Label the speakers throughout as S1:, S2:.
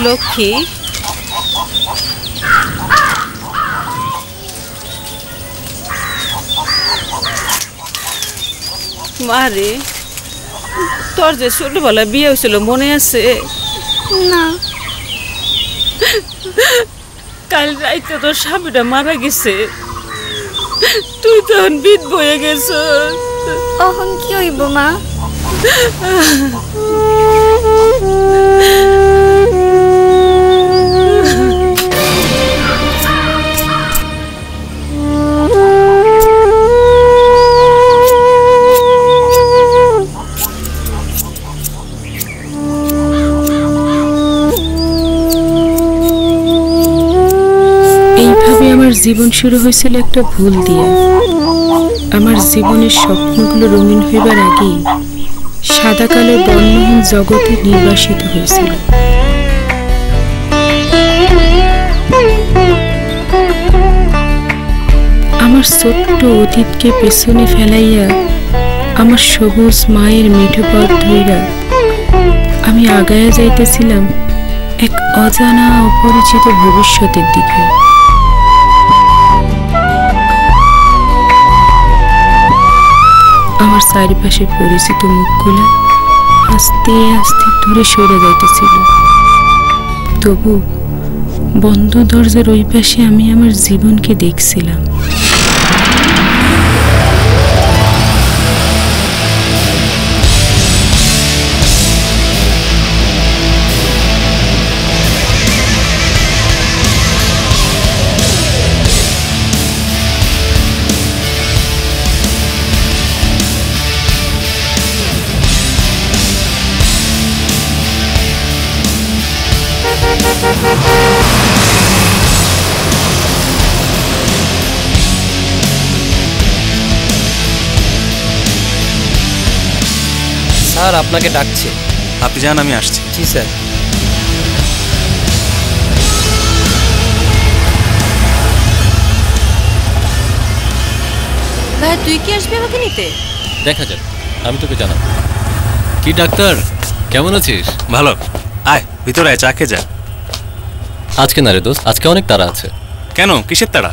S1: লক্ষ্মী, মারে তোর যে ছোটবেলা বিয়ে হয়েছিল মনে আছে?
S2: না।
S1: কাল রাইতে তোর স্বামীটা মারা গেছে, তুই তখন বিধ বয়ে গেছ।
S2: এখন কি হইব মা?
S3: জীবন শুরু হয়েছিল একটা ভুল দিয়ে। আমার জীবনের স্বপ্নগুলো রঙিন হইবার আগেই সাদা কালো বর্ণহীন জগতে নির্বাসিত হয়েছিল। আমার ছোট্ট অতীতকে পেছনে ফেলাইয়া আমার সবুজ মায়ের মিঠো পথ ধইরা আমি আগায়া যাইতেছিলাম এক অজানা অপরিচিত ভবিষ্যতের দিকে। আমার চারিপাশে পরিচিত মুখগুলো আস্তে আস্তে দূরে সরে যাইতেছিল, তবু বন্ধ দরজার ওই পাশে আমি আমার জীবনকে দেখছিলাম।
S4: স্যার আপনাকে ডাকছে।
S5: আপনি যান, আমি আসছি।
S4: জি স্যার।
S1: ভাই তুই কি আসবি আমাকে নিতে?
S6: দেখা যাক, আমি তোকে জানাবো। কি ডাক্তার, কেমন আছিস?
S5: ভালো, আয় ভিতরে আয়, চা খেয়ে যা।
S6: আজকে না রে দোস্ত, আজকে অনেক তাড়া আছে।
S5: কেন, কিসের তাড়া?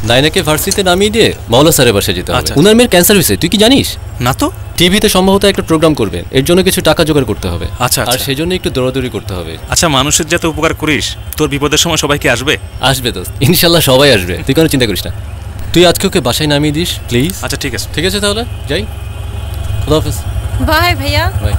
S6: নাইনাকে ভার্সিটিতে নামিয়ে দিয়ে মওলা স্যারের বাসায় যেতে হবে। উনার মেয়ের ক্যান্সার হয়েছে, তুই কি জানিস?
S5: না তো।
S6: টিভিতে সম্ভবত একটা প্রোগ্রাম করবেন, এর জন্য কিছু টাকা জোগাড় করতে হবে।
S5: আচ্ছা,
S6: আর সেই জন্য একটু দৌড়াদৌড়ি করতে হবে।
S5: আচ্ছা, মানুষের যত উপকার করিস, তোর বিপদের সময় সবাই কি আসবে?
S6: আসবে দোস্ত, ইনশাল্লাহ সবাই আসবে, তুই কোনো চিন্তা করিস না। তুই আজকে ওকে বাসায় নামিয়ে দিস প্লিজ।
S5: আচ্ছা ঠিক আছে।
S6: ঠিক আছে তাহলে যাই, খুদা হাফেজ।
S1: বাই ভাইয়া।
S6: বাই।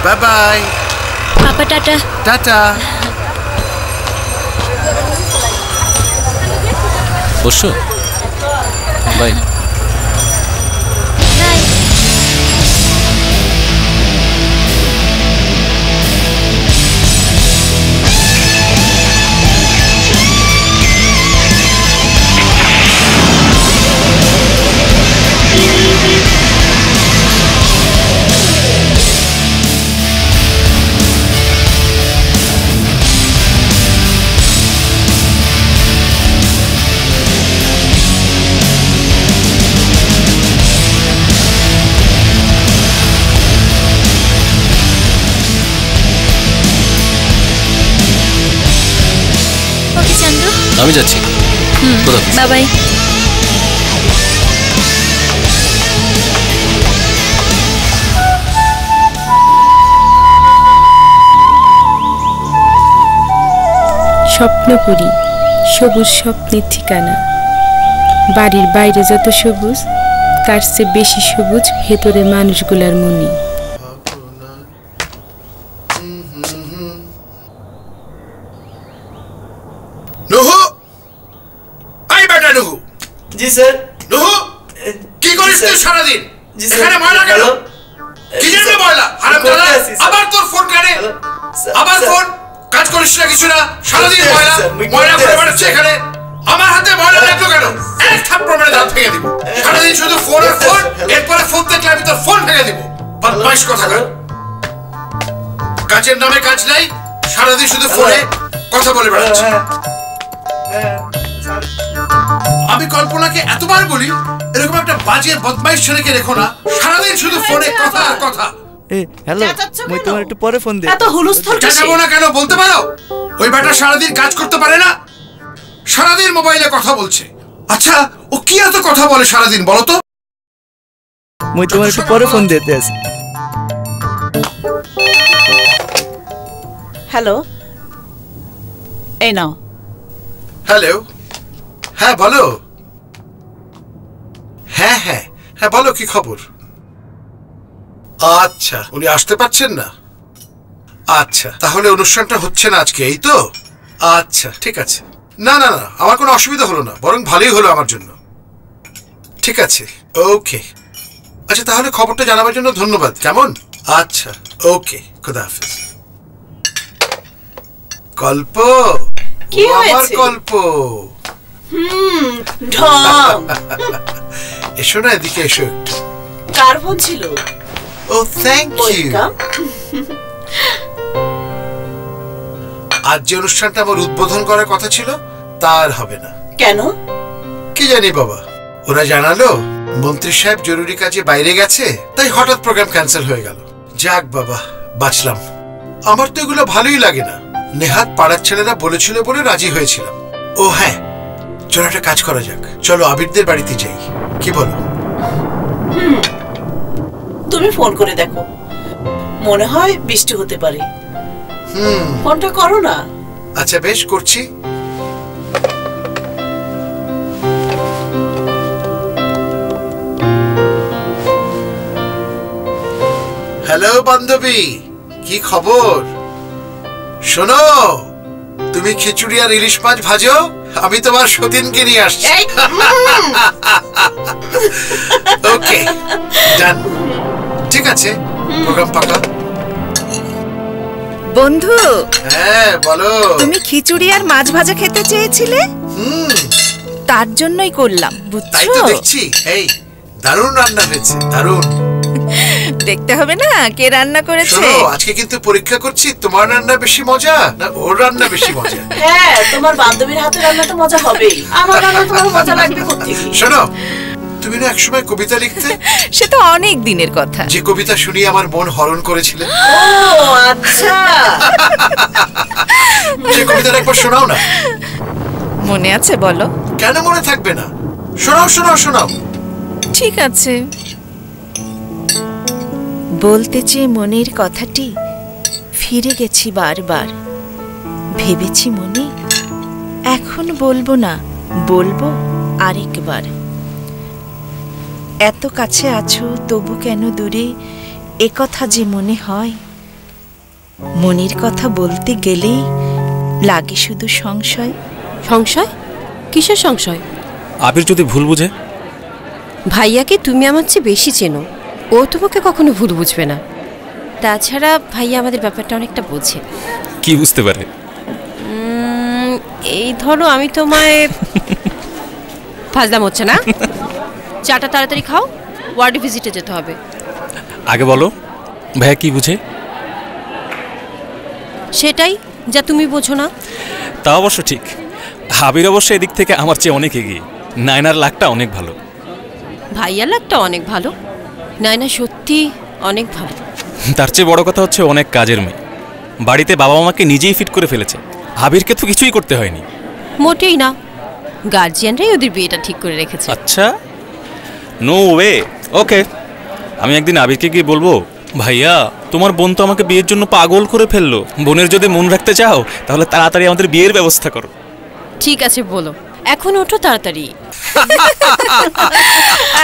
S7: Bye bye.
S2: পাপা টাটা।
S7: টাটা।
S6: বসো। বাই। আমি যাচ্ছি।
S2: Bye bye.
S3: স্বপ্নপুরী, সবুজ স্বপ্নের ঠিকানা। বাড়ির বাইরে যত সবুজ, তার চেয়ে বেশি সবুজ ভেতরে মানুষগুলার মনি।
S7: জি স্যার। নুহু, কি করিস তুই সারাদিন? এখানে ময়লা কেন? কি জন্য ময়লা? হারামজাদা, আবার তোর ফোন কেনে? আবার ফোন? কাজ করিস না কিছু না, সারাদিন ময়লা ময়লা করে বেড়াচ্ছে এখানে। আমার হাতে ময়লা লাগলো কেন? এক থাপ্পড় মেরে দাঁত ভেঙে দিব। সারাদিন শুধু ফোন আর ফোন, এরপরে ফোন দেখলে আমি তোর ফোন ভেঙে দিব। বদমাইশ কোথাকার। কাজের নামে কাজ নাই, সারাদিন শুধু ফোনে কথা বলে বেড়াচ্ছে। আমি কল্পনাকে এতবার বলি এরকম একটা বাজে বদমাইশ ছেলেকে রেখো না, সারাদিন শুধু ফোনে কথা আর কথা।
S4: হ্যালো, মই তোমার একটু পরে ফোন দিই।
S8: এত হুলস্থুল
S7: চেঁচাবো না কেন বলতে পারো? ওই বেটা সারাদিন কাজ করতে পারে না, সারাদিন মোবাইলে কথা বলছে। আচ্ছা ও কি এত কথা বলে সারাদিন বলো তো?
S4: মই তোমার একটু পরে ফোন দিতে আছি।
S8: হ্যালো, এই নাও।
S7: হ্যালো, হ্যাঁ বলো। হ্যাঁ হ্যাঁ হ্যাঁ বলো, কি খবর? আচ্ছা, উনি আসতে পারছেন না? আচ্ছা, তাহলে অনুষ্ঠানটা হচ্ছে না আজকে, এই তো? আচ্ছা ঠিক আছে। না না না, আমার কোনো অসুবিধা হলো না, বরং ভালোই হলো আমার জন্য। ঠিক আছে, ওকে। আচ্ছা তাহলে খবরটা জানাবার জন্য ধন্যবাদ, কেমন? আচ্ছা ওকে, খোদা হাফেজ। কল্প,
S8: কি
S7: আমার
S8: হয়েছে?
S7: কল্প,
S8: ঢং।
S7: এসো না এদিকে, এসো একটু।
S8: কার ফোন ছিল?
S7: ও থ্যাংক ইউ।
S8: ওয়েলকাম।
S7: আজ যে অনুষ্ঠানটা আমার উদ্বোধন করার কথা ছিল তার হবে না।
S8: কেন?
S7: কি জানি বাবা, ওরা জানালো মন্ত্রী সাহেব জরুরি কাজে বাইরে গেছে, তাই হঠাৎ প্রোগ্রাম ক্যান্সেল হয়ে গেল। যাক বাবা, বাঁচলাম। আমার তো এগুলো ভালোই লাগে না। নেহাত পাড়ার ছেলেরা বলেছিল বলে রাজি হয়েছিলাম। ও হ্যাঁ, চলো একটা কাজ করা যাক, চলো আবিরদের বাড়িতে যাই, কি বলো?
S8: তুমি ফোন করে দেখো, মনে হয় বৃষ্টি হতে পারে। ফোনটা করো না।
S7: আচ্ছা বেশ, করছি। হ্যালো বান্ধবী, কি খবর? শোনো, তুমি খিচুড়ি আর ইলিশ মাছ ভাজো, আমি তোমার সতীনকে নিয়ে আসছি। ওকে ডান, ঠিক আছে, প্রোগ্রাম পাকা।
S9: বন্ধু,
S7: হ্যাঁ বলো।
S9: তুমি খিচুড়ি আর মাছ ভাজা খেতে চেয়েছিলে, তার জন্যই করলাম,
S7: তাই
S9: বুঝছো?
S7: তো দেখছি। এই দারুণ রান্না হয়েছে, দারুণ।
S9: দেখতে হবে না কে রান্না করেছে।
S7: শোনো, আজকে কিন্তু পরীক্ষা করছি, তোমার রান্না বেশি মজা না ওর রান্না বেশি মজা?
S8: হ্যাঁ, তোমার বান্ধবীর হাতে রান্না তো মজা হবেই, আমার রান্না তোমার মজা লাগবে কোত্থেকে?
S7: শোনো, তুমি না একসময় কবিতা লিখতে?
S9: সে তো অনেক দিনের কথা।
S7: যে কবিতা শুনিয়ে আমার মন হরণ করেছিলে।
S8: ও আচ্ছা।
S7: যে কবিতাটা একবার শোনাও না।
S9: মনে আছে বলো?
S7: কেন মনে থাকবে না, শোনাও শোনাও শোনাও।
S9: ঠিক আছে। বলতে চেয়ে মনের কথাটি ফিরে গেছি বারবার, ভেবেছি মনে এখন বলবো না, বলবো আরেকবার। এত কাছে আছো তবু কেন দূরে, একথা যে মনে হয়। মনের কথা বলতে গেলেই লাগে শুধু সংশয়।
S10: সংশয়? কিসের সংশয়?
S5: আবির যদি ভুল বুঝে?
S10: ভাইয়াকে তুমি আমার চেয়ে বেশি চেনো, ও তোমাকে কখনো ভুল বুঝবে না। তাছাড়া ভাইয়া আমাদের ব্যাপারটা অনেকটা বোঝে।
S5: কি বুঝতে পারে?
S10: এই ধরো আমি তোমায় ফাজলাম হচ্ছে না, চাটা তাড়াতাড়ি খাও, ওয়ার্ড ভিজিটে যেতে হবে।
S5: আগে বলো ভাইয়া কি বুঝে?
S10: সেটাই যা তুমি বোঝো না।
S5: তা অবশ্য ঠিক, আবির অবশ্য এদিক থেকে আমার চেয়ে অনেক এগিয়ে। নায়নার লাকটা অনেক ভালো।
S10: ভাইয়ার লাকটা অনেক ভালো, নায়না সত্যি অনেক ভালো।
S5: তার চেয়ে বড় কথা হচ্ছে অনেক কাজের মেয়ে, বাড়িতে বাবা মাকে নিজেই ফিট করে ফেলেছে। আবিরকে তো কিছুই করতে হয়নি।
S10: মোটেই না, গার্জিয়ানরাই ওদের বিয়েটা ঠিক করে রেখেছে।
S5: আচ্ছা, নো ওয়ে। ওকে, আমি একদিন আবিরকে গিয়ে বলবো, ভাইয়া তোমার বোন তো আমাকে বিয়ের জন্য পাগল করে ফেললো, বোনের যদি মন রাখতে চাও তাহলে তাড়াতাড়ি আমাদের বিয়ের ব্যবস্থা করো।
S10: ঠিক আছে বলো, এখন ওঠো তাড়াতাড়ি।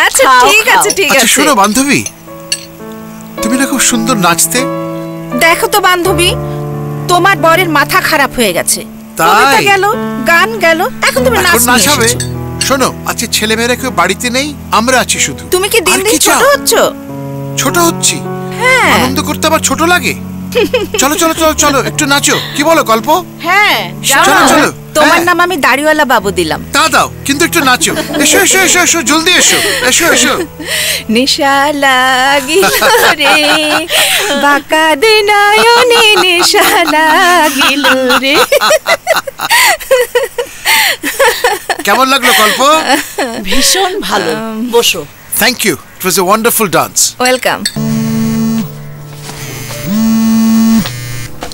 S9: আচ্ছা ঠিক আছে ঠিক
S7: আচ্ছা
S9: আছে।
S7: শোনো বান্ধবী, তুমি না খুব সুন্দর নাচতে।
S9: দেখো তো বান্ধবী, তোমার বরের মাথা খারাপ হয়ে গেছে।
S7: তাই?
S9: কবিতা গেল, গান গেল, এখন তুমি
S7: এখন
S9: নাচ নিয়ে
S7: নাচাবে?
S9: এসেছো।
S7: শোনো, আজকে ছেলেমেয়েরা কেউ বাড়িতে নেই, আমরা আছি শুধু।
S9: তুমি কি দিন
S7: আর
S9: দিন
S7: কি
S9: ছোট
S7: চাও?
S9: হচ্ছ?
S7: ছোট হচ্ছি?
S9: হ্যাঁ
S7: আনন্দ করতে আবার ছোট লাগে? চলো চলো চলো চলো, একটু নাচো, কি বলো কল্প?
S9: হ্যাঁ,
S7: চলো
S9: জানো,
S7: চলো।
S9: তোমার
S7: হ্যাঁ।
S9: নাম আমি দাড়িওয়ালা বাবু দিলাম।
S7: তা দাও, কিন্তু একটু নাচো। এসো এসো এসো এসো, জলদি এসো এসো এসো।
S9: নেশা লাগিল রে বাঁকা দে নয়নে, নেশা লাগিল রে।
S7: কেমন লাগলো কল্প?
S8: ভীষণ ভালো, বসো।
S7: Thank you, it was a wonderful dance.
S2: Welcome.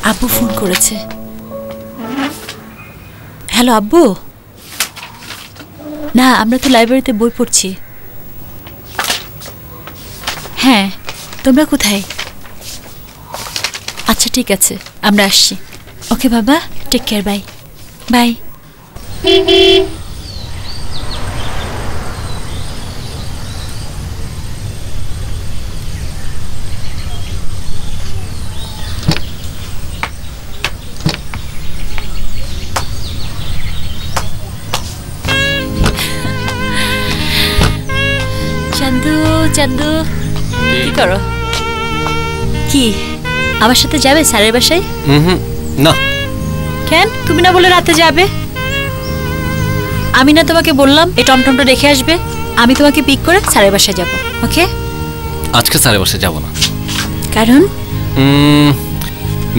S1: আব্বু ফোন করেছে। হ্যালো আব্বু। না, আমরা তো লাইব্রেরিতে বই পড়ছি। হ্যাঁ, তোমরা কোথায়? আচ্ছা ঠিক আছে, আমরা আসছি। ওকে বাবা, টেক কেয়ার, বাই বাই। চান্দু, চান্দু, কি করো? কি আমার সাথে যাবে স্যারের বাসায়?
S6: না।
S1: কেন? তুমি না বলে রাতে যাবে? আমি না তোমাকে বললাম এই টমটমটা রেখে আসবে? আমি তোমাকে পিক করে স্যারের বাসায় যাব। ওকে?
S6: আজকে স্যারের বাসায় যাব না।
S1: কারণ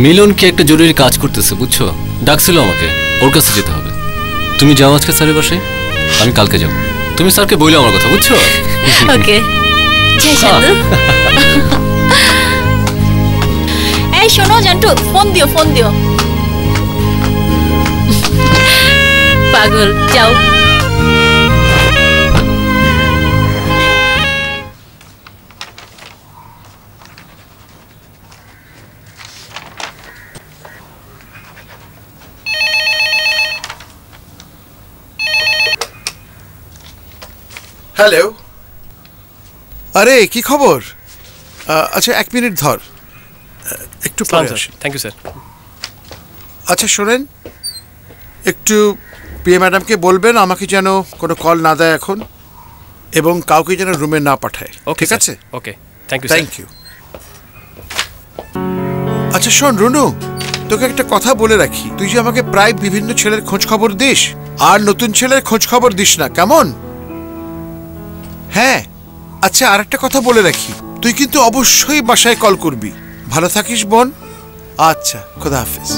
S6: মিলনকে একটা জরুরি কাজ করতেছে, বুঝছো? ডাকছিল আমাকে, ওর কাছে যেতে হবে। তুমি যাও আজকে স্যারের বাসায়, আমি কালকে যাব। তুমি স্যারকে বইলে আমার কথা, বুঝছো?
S1: ওকে। জয় চান্দু। এই শোনো জান্টু, ফোন দিও, ফোন দিও। পাগল, যাও।
S7: হ্যালো, আরে কি খবর? আচ্ছা 1 মিনিট ধর, একটু পরে আসি।
S11: Thank you sir.
S7: আচ্ছা শোনেন, একটু পিএ ম্যাডামকে বলবেন আমাকে যেন কোনো কল না দেয় এখন, এবং কাউকে যেন রুমে না পাঠায়। ঠিক আছে?
S11: Okay, thank you.
S7: Thank you. আচ্ছা শোন রুনু, তোকে একটা কথা বলে রাখি, তুই যে আমাকে প্রায় বিভিন্ন ছেলের খোঁজ খবর দিস, আর নতুন ছেলের খোঁজ খবর দিস না, কেমন? হ্যাঁ, আচ্ছা আর একটা কথা বলে রাখি, তুই কিন্তু অবশ্যই বাসায় কল করবি। ভালো থাকিস বোন। আচ্ছা, খোদা হাফেজ।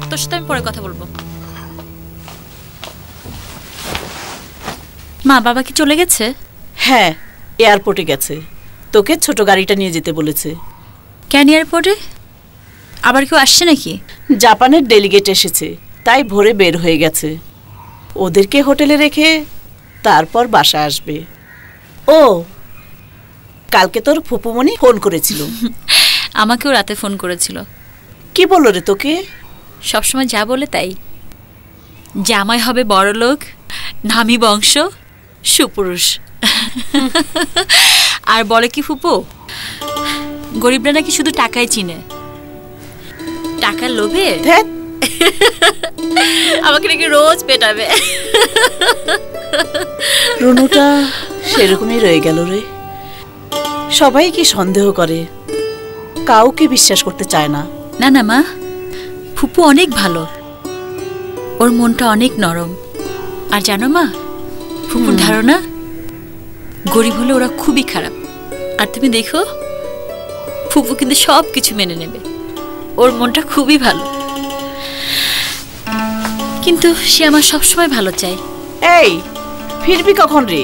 S1: তোর সাথে আমি পরে কথা বলবো। মা, বাবা কি চলে গেছে?
S8: হ্যাঁ, এয়ারপোর্টে গেছে। তোকে ছোট গাড়িটা নিয়ে যেতে বলেছে।
S1: কেন এয়ারপোর্টে? আবার কেউ আসছে নাকি?
S8: জাপানের ডেলিগেট এসেছে, তাই ভোরে বের হয়ে গেছে। ওদেরকে হোটেলে রেখে তারপর বাসা আসবে। ও, কালকে তোর ফুপুমণি ফোন করেছিল।
S1: আমাকেও রাতে ফোন করেছিল।
S8: কি বললো রে তোকে?
S1: সবসময় যা বলে তাই। জামাই হবে বড়লোক, নামি বংশ, সুপুরুষ। আর বলে কি ফুপু, গরিবরা নাকি শুধু টাকাই চিনে। টাকার লোভে আমাকে নাকি রোজ পেটাবে।
S8: রুনুটা সেরকমই রয়ে গেল রে। সবাই কি সন্দেহ করে, কাউকে বিশ্বাস করতে চায় না।
S1: না না মা, ফুপু অনেক ভালো, ওর মনটা অনেক নরম। আর জানো মা, ফুপুর ধারণা গরিব হলে ওরা খুবই খারাপ। আর তুমি দেখো, ফুপু কিন্তু সব কিছু মেনে নেবে। ওর মনটা খুবই ভালো, কিন্তু সে আমার সবসময় ভালো চায়।
S8: এই, ফিরবি কখন রে?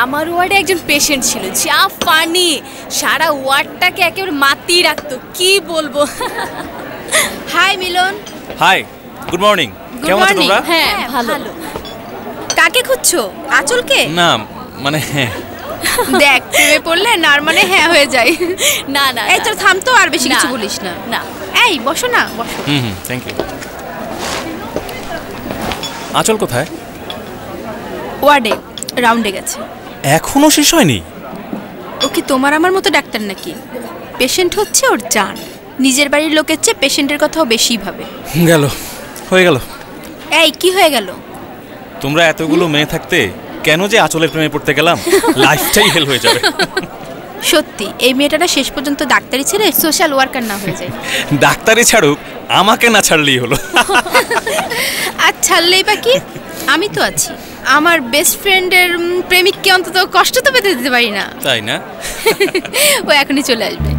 S12: আমার ওয়ার্ডে একজন পেশেন্ট ছিল, যা ফানি, সারা ওয়ার্ডটাকে একেবারে মাতিয়ে রাখতো, কি বলবো। Hi Milan.
S5: Hi, good morning. কেমন আছো তোমরা?
S12: হ্যাঁ, ভালো। কাকে খুঁজছো? আঁচলকে?
S5: না, মানে
S12: দেখ, প্রেমে পড়লে না মানে হ্যাঁ হয়ে যায়। না না, এই চল থাম তো, আর বেশি কিছু বলিস না। না, এই বসো না, বসো।
S5: Thank you. আঁচল কোথায়?
S12: ওয়ার্ডে রাউন্ডে গেছে।
S5: এখনো শেষ হয়নি?
S12: ও কি তোমার আমার মতো ডাক্তার নাকি? পেশেন্ট হচ্ছে ওর জান। নিজের বাড়ির লোকের চেয়ে পেশেন্টের কথাও বেশি ভাবে।
S5: গেল, হয়ে গেল।
S12: এই কি হয়ে গেল?
S5: তোমরা এতগুলো মেয়ে থাকতে কেন যে আঁচলের প্রেমে পড়তে গেলাম, লাইফটাই হেল হয়ে যাবে।
S12: সত্যি এই মেয়েটা শেষ পর্যন্ত ডাক্তারি ছেড়ে সোশ্যাল ওয়ার্কার না হয়ে যায়।
S5: ডাক্তারি ছাড়ুক, আমাকে না ছাড়লেই হলো।
S12: আর ছাড়লেই বা কি, আমি তো আছি। আমার বেস্ট ফ্রেন্ডের প্রেমিককে অন্তত কষ্ট তো পেতে দিতে পারি না,
S5: তাই না?
S12: ও এখনই চলে আসবে।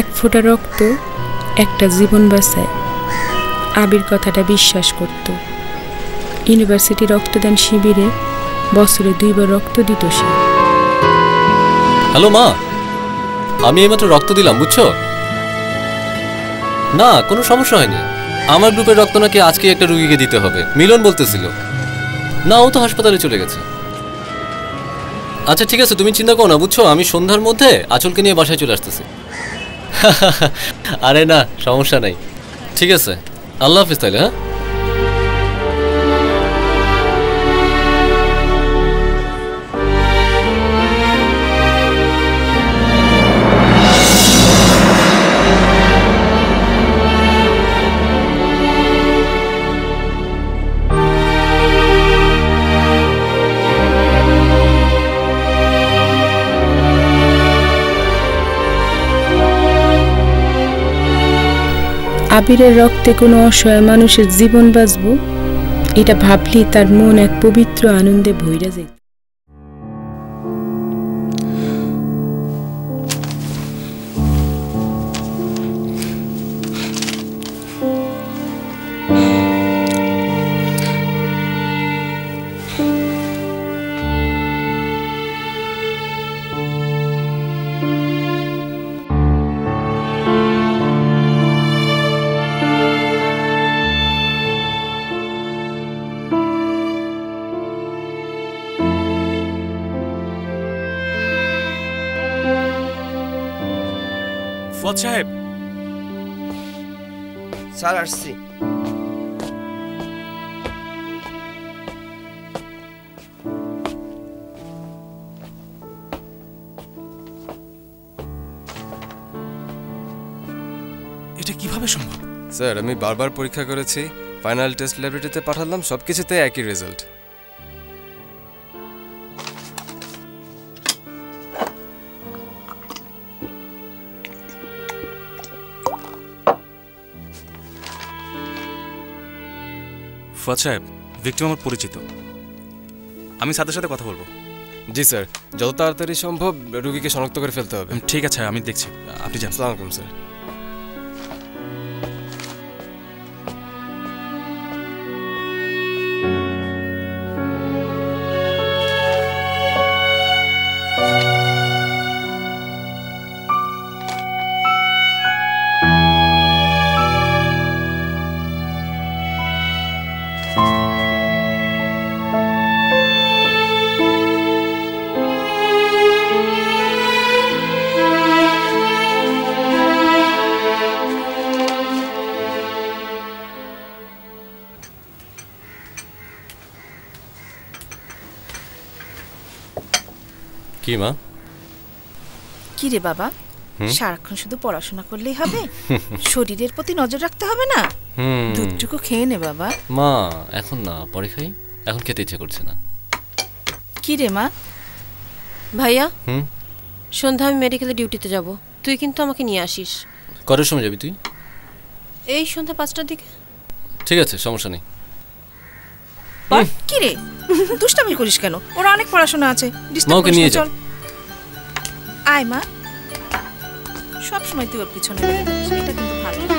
S3: এক ফোঁটা রক্ত একটা জীবন বাঁচায়, আবির কথাটা বিশ্বাস করত। ইউনিভার্সিটি রক্তদান শিবিরে বছরে 2 বার রক্ত দিত সে।
S6: হ্যালো মা, আমি এইমাত্র রক্ত দিলাম, বুঝছো? না, কোনো সমস্যা হয়নি। আমার গ্রুপের রক্ত নাকি আজকে একটা রুগীকে দিতে হবে, মিলন বলতেছিল। না, ও তো হাসপাতালে চলে গেছে। আচ্ছা ঠিক আছে, তুমি চিন্তা করো না, বুঝছো? আমি সন্ধ্যার মধ্যে আঁচলকে নিয়ে বাসায় চলে আসতেছি। আরে না, সমস্যা নাই। ঠিক আছে, আল্লাহ হাফিজ তাহলে। হ্যাঁ,
S3: আবিরের রক্তে কোনো অসহায় মানুষের জীবন বাঁচব, এটা ভাবলি তার মন এক পবিত্র আনন্দে ভইরা যায়।
S5: ফুয়াদ সাহেব,
S4: স্যার আসছি।
S5: এটা কিভাবে সম্ভব?
S11: স্যার, আমি বারবার পরীক্ষা করেছি, ফাইনাল টেস্ট ল্যাবরেটরিতে পাঠালাম, সবকিছুতে একই রেজাল্ট।
S5: ফুয়াদ সাহেব, ভিক্টিম আমার পরিচিত, আমি সাথে সাথে কথা বলবো।
S11: জি স্যার, যত তাড়াতাড়ি সম্ভব রুগীকে শনাক্ত করে ফেলতে হবে।
S5: ঠিক আছে, আমি দেখছি, আপনি যান।
S11: আসসালামু আলাইকুম স্যার। কি মা?
S9: কি রে বাবা, সারাক্ষণ শুধু পড়াশোনা করলেই হবে? শরীরের প্রতি নজর রাখতে হবে না? দুধটুকু খেয়ে নে বাবা।
S6: মা এখন না, পরে খাই, এখন খেতে ইচ্ছে করছে না।
S9: কি রে মা?
S10: ভাইয়া, সন্ধ্যা আমি মেডিকেলে ডিউটিতে যাব, তুই কিন্তু আমাকে নিয়ে আসিস।
S6: কটার সময় যাবি তুই?
S10: এই সন্ধ্যা 5টার দিকে।
S6: ঠিক আছে, সমস্যা নেই।
S9: কি রে
S3: দুষ্টামি করিস কেন? ওর অনেক পড়াশোনা আছে।
S6: মা, ওকে নিয়ে যাও।
S3: আয় মা, সব সময় তুই ওর পিছনে লেগে থাকিস, এটা কিন্তু ভালো না।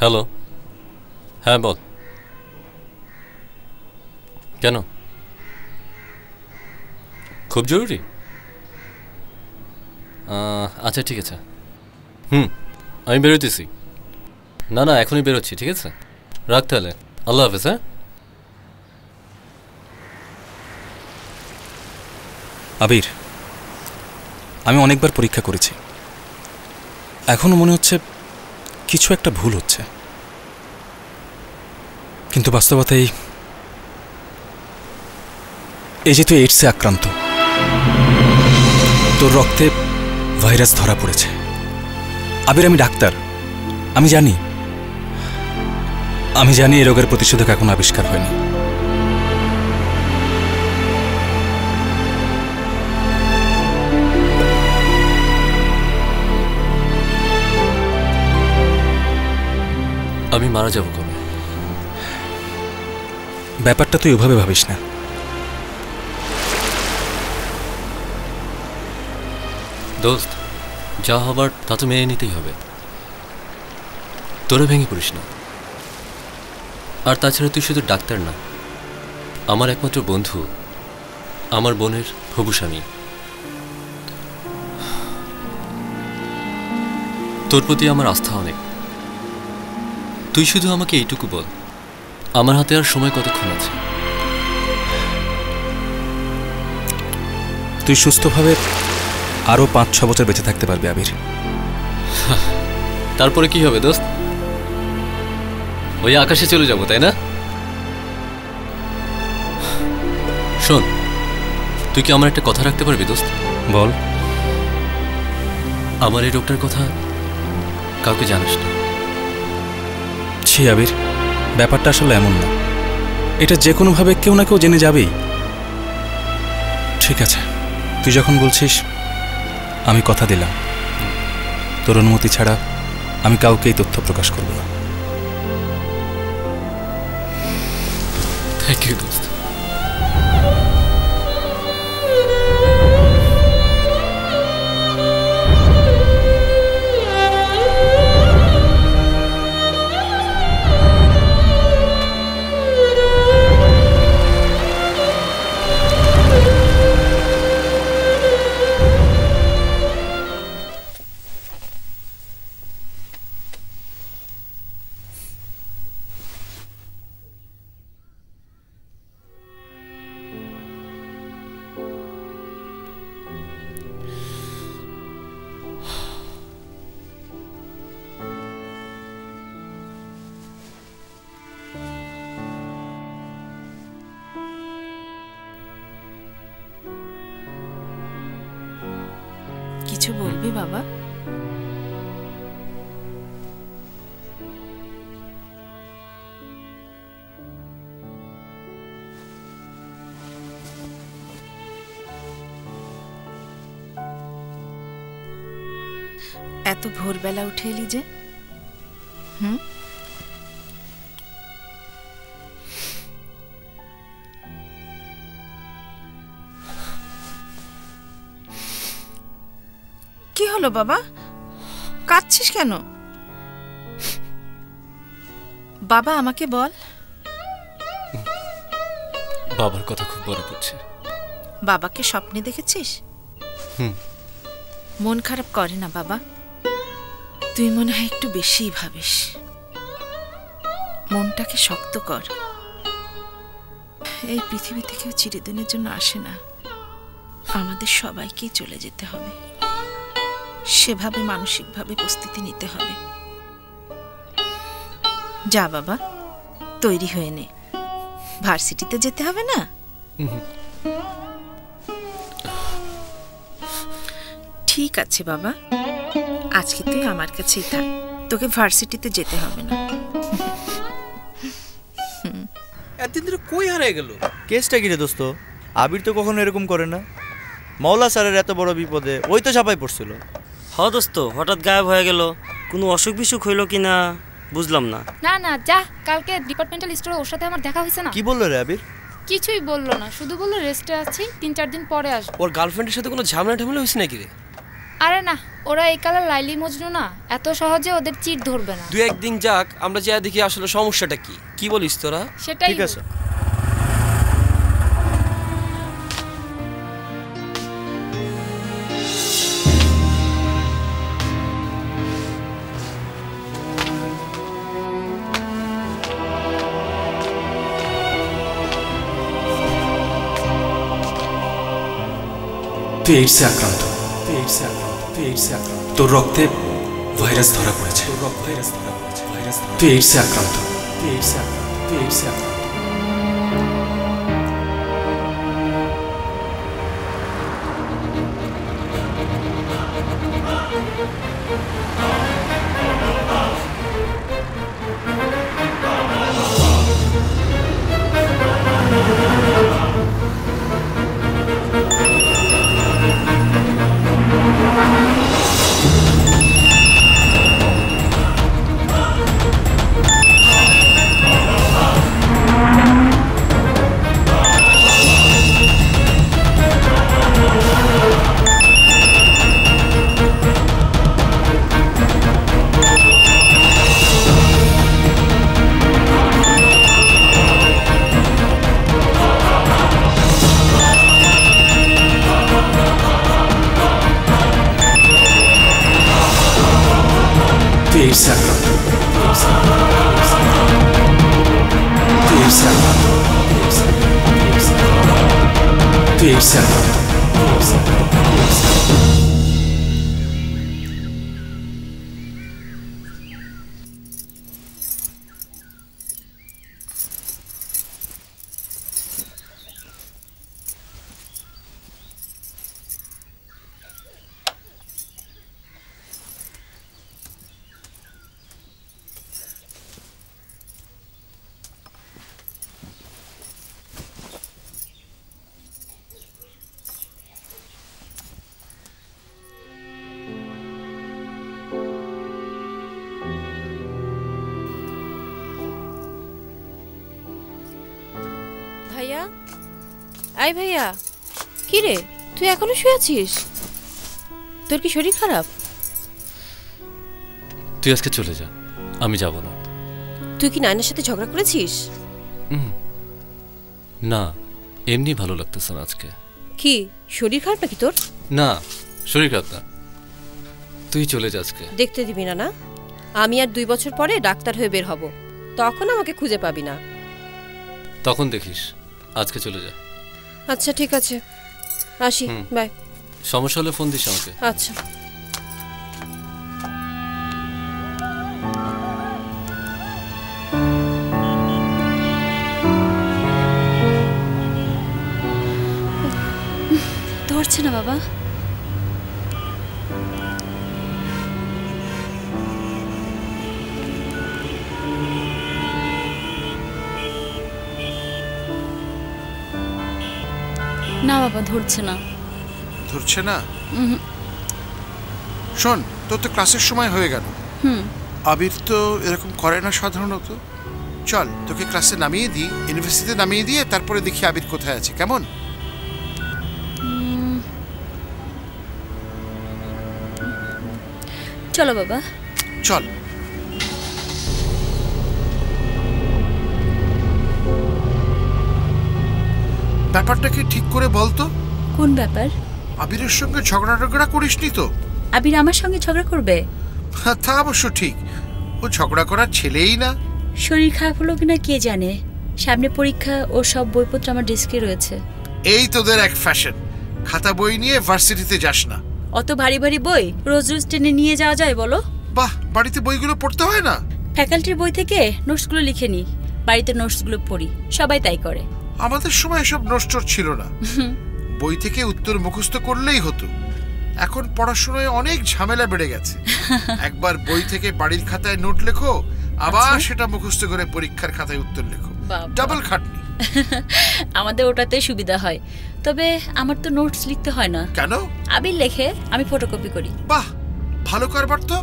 S6: হ্যালো, হ্যাঁ বল। কেন, খুব জরুরি? আচ্ছা ঠিক আছে, আমি বেরোতেছি। না না, এখনই বেরোচ্ছি, ঠিক আছে? রাখ তাহলে, আল্লাহ হাফেজ। হ্যাঁ
S5: আবির, আমি অনেকবার পরীক্ষা করেছি, এখনো মনে হচ্ছে কিছু একটা ভুল হচ্ছে, কিন্তু বাস্তবতাই এই যে তুই এইডসে আক্রান্ত, তোর রক্তে ভাইরাস ধরা পড়েছে। আবির, আমি ডাক্তার, আমি জানি এই রোগের প্রতিষেধক এখন আবিষ্কার হয়নি।
S6: আমি মারা যাব কবে?
S5: ব্যাপারটা তুই ওভাবে ভাবিস না।
S6: দোস্ত, যা হবার তা তো মেনে নিতেই হবে, তোরা ভেঙে পড়িস না। আর তাছাড়া তুই শুধু ডাক্তার না, আমার একমাত্র বন্ধু, আমার বোনের হবু স্বামী। তোর প্রতি আমার আস্থা অনেক। তুই শুধু আমাকে এইটুকু বল, আমার হাতে আর সময় কতক্ষণ আছে?
S5: তুই সুস্থভাবে আরো 5-6 বছর বেঁচে থাকতে পারবি আবির।
S6: তারপরে কি হবে দোস্ত? ওই আকাশে চলে যাবো, তাই না? শোন, তুই কি আমার একটা কথা রাখতে পারবি দোস্ত?
S5: বল।
S6: আমার এই রোগটার কথা কাউকে জানিস না।
S5: ছি আবির, ব্যাপারটা আসলে এমন না, এটা যে কোনোভাবে কেউ না কেউ জেনে যাবেই। ঠিক আছে, তুই যখন বলছিস, আমি কথা দিলাম, তোর অনুমতি ছাড়া আমি কাউকে এই তথ্য প্রকাশ করব না।
S6: থ্যাংক ইউ দোস্ত।
S3: কিছু বলবি বাবা? এত ভোরবেলা উঠে এলি যে? কি হলো বাবা, কাঁদছিস কেন? বাবা আমাকে বল।
S6: বাবার কথা খুব মনে পড়ছে।
S3: বাবাকে স্বপ্নে দেখেছিস? মন খারাপ করে না বাবা? তুই মনে হয় একটু বেশিই ভাবিস। মনটাকে শক্ত কর। এই পৃথিবীতে কেউ চিরদিনের জন্য আসে না, আমাদের সবাইকেই চলে যেতে হবে। সেভাবে মানসিকভাবে প্রস্তুতি নিতে হবে। যা বাবা, তৈরি হয়ে নে, ভার্সিটিতে যেতে হবে না? ঠিক আছে বাবা, আজকে তুই আমার কাছেই থাক, তোকে ভার্সিটিতে যেতে হবে না।
S4: এতদিন ধরে কই হারিয়ে গেল? কেসটা কি রে দোস্ত? আবির তো কখনো এরকম করে না। মাওলা স্যারের এত বড় বিপদে ওই তো চাপাই পড়ছিল।
S13: হ দোস্ত, হঠাৎ গায়েব হয়ে গেল, কোনো অসুখ বিসুখ হইল কিনা বুঝলাম না।
S12: না না যা, কালকে ডিপার্টমেন্টাল স্টোরে ওর সাথে আমার দেখা হয়েছে না।
S4: কি বললো রে আবির?
S12: কিছুই বললো না, শুধু বললো রেস্টে আছি, 3-4 দিন পরে আসবো।
S11: ওর গার্লফ্রেন্ডের সাথে কোনো ঝামেলা ঠামেলা হয়েছে নাকি রে?
S12: আরে না, ওরা এই কালার লাইলি মজনু না, এত সহজে ওদের চিট ধরবে না।
S11: 2-1 দিন যাক, আমরা যা দেখি আসলে সমস্যাটা কি। কি বলিস তোরা?
S12: সেটাই
S4: ঠিক আছে।
S14: তুই এইডসে আক্রান্ত, তোর রক্তে ভাইরাস ধরা পড়েছে, তুই এইডসে আক্রান্ত।
S10: ভাইয়া, আই ভাইয়া, কি রে তুই এখনো শুয়ে আছিস? তোর কি শরীর খারাপ?
S6: তুই আজকে চলে যা, আমি যাব না।
S10: তুই কি নাইনের সাথে ঝগড়া করেছিস?
S6: না, এমনি ভালো লাগতেছে না আজকে।
S10: কি শরীর খারাপ নাকি তোর?
S6: না, শরীর খারাপ না। তুই চলে যা আজকে।
S10: দেখতে দিবি না? না, আমি আর 2 বছর পরে ডাক্তার হয়ে বের হব, তখন আমাকে খুঁজে পাবি না।
S6: তখন দেখিস, আজকে চলে যা।
S10: আচ্ছা ঠিক আছে, আসি, বাই।
S6: সমস্যা হলে ফোন দিস আমাকে।
S10: আচ্ছা।
S1: ধরছে না বাবা। না বাবা, ধরছে না।
S7: ধরছে না? শোন, তোর তো ক্লাসের সময় হয়ে গেল। আবির তো এরকম করে না সাধারণত। চল তোকে ক্লাসে নামিয়ে দিই, ইউনিভার্সিটিতে নামিয়ে দিয়ে তারপরে দেখি আবির কোথায় আছে, কেমন?
S1: চলো বাবা,
S7: চল। ব্যাপারটা কি ঠিক করে বলতো?
S1: কোন ব্যাপার?
S7: আবিরের সঙ্গে ঝগড়া করিসনি তো?
S1: আবির আমার সঙ্গে ঝগড়া করবে?
S7: তা অবশ্য ঠিক, ও ঝগড়া করার ছেলেই না।
S1: শরীর খারাপ হলো কিনা কে জানে, সামনে পরীক্ষা, ও সব বইপত্র আমার ডেস্কে রয়েছে।
S7: এই তোদের এক ফ্যাশন, খাতা বই নিয়ে ভার্সিটিতে যাস না।
S1: অত ভারী ভারী বই রোজ রোজ টেনে নিয়ে যাওয়া যায় বলো?
S7: বাহ, বাড়িতে বইগুলো পড়তে হয় না?
S1: ফ্যাকাল্টির বই থেকে নোটসগুলো লিখে নি, বাড়িতে নোটসগুলো পড়ি, সবাই তাই করে।
S7: আমাদের সময় এসব নোটস ছিল না, বই থেকে উত্তর মুখস্থ করলেই হতো। এখন পড়াশোনায় অনেক ঝামেলা বেড়ে গেছে। একবার বই থেকে বাড়ির খাতায় নোট লেখো, আবার সেটা মুখস্থ করে পরীক্ষার খাতায় উত্তর লেখো, ডাবল খাটনি।
S1: আমাদের ওটাতে সুবিধা হয়, তবে আমার তো নোটস লিখতে হয় না।
S7: কেন?
S1: আবির লেখে, আমি ফটোকপি করি।
S7: বাহ, ভালো কারবার তো।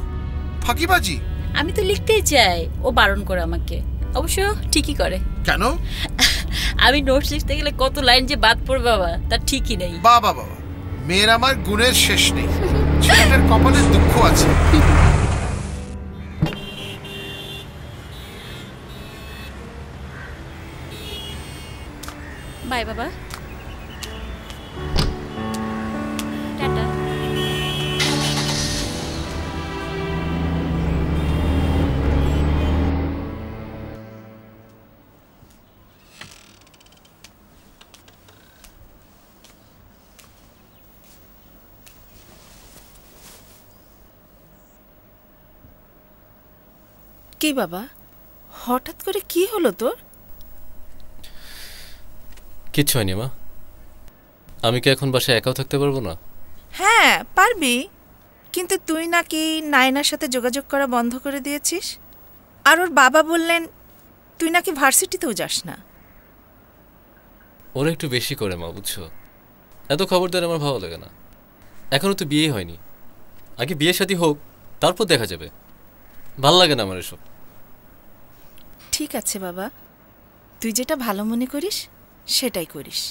S7: ফাঁকিবাজি।
S1: আমি তো লিখতেই চাই, ও বারণ করে আমাকে। অবশ্য ঠিকই করে।
S7: কেন?
S1: আমি নোটস লিখতে গেলে কত লাইন যে বাদ পড়বে বাবা, তার ঠিকই নেই।
S7: বাবা বাবা, মেয়ের আমার গুণের শেষ নেই, ছেলেটার কপালে দুঃখ আছে।
S1: বাই বাবা, টাটা।
S9: কি বাবা, হঠাৎ করে কি হলো তোর?
S6: কিচ্ছু হয়নি মা। আমি কি এখন বাসায় একাও থাকতে পারবো না?
S9: হ্যাঁ পারবি, কিন্তু তুই নাকি নায়নার সাথে যোগাযোগ করা বন্ধ করে দিয়েছিস। আর ওর বাবা বললেন তুই নাকি ভার্সিটিতেও যাস না।
S6: ওরা একটু বেশি করে মা, বুঝছো? এত খবর দেওয়ার আমার ভালো লাগে না। এখনো তো বিয়ে হয়নি, আগে বিয়ে শাদী হোক, তারপর দেখা যাবে। ভাল লাগে না আমার এসব।
S9: ঠিক আছে বাবা, তুই যেটা ভালো মনে করিস সেটাই করিস।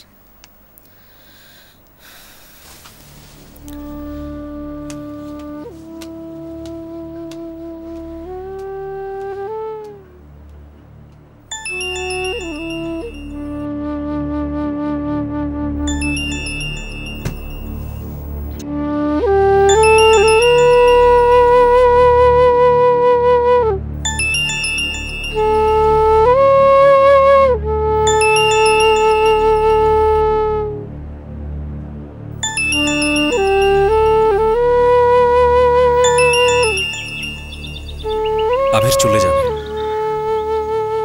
S14: আবির চলে যাবে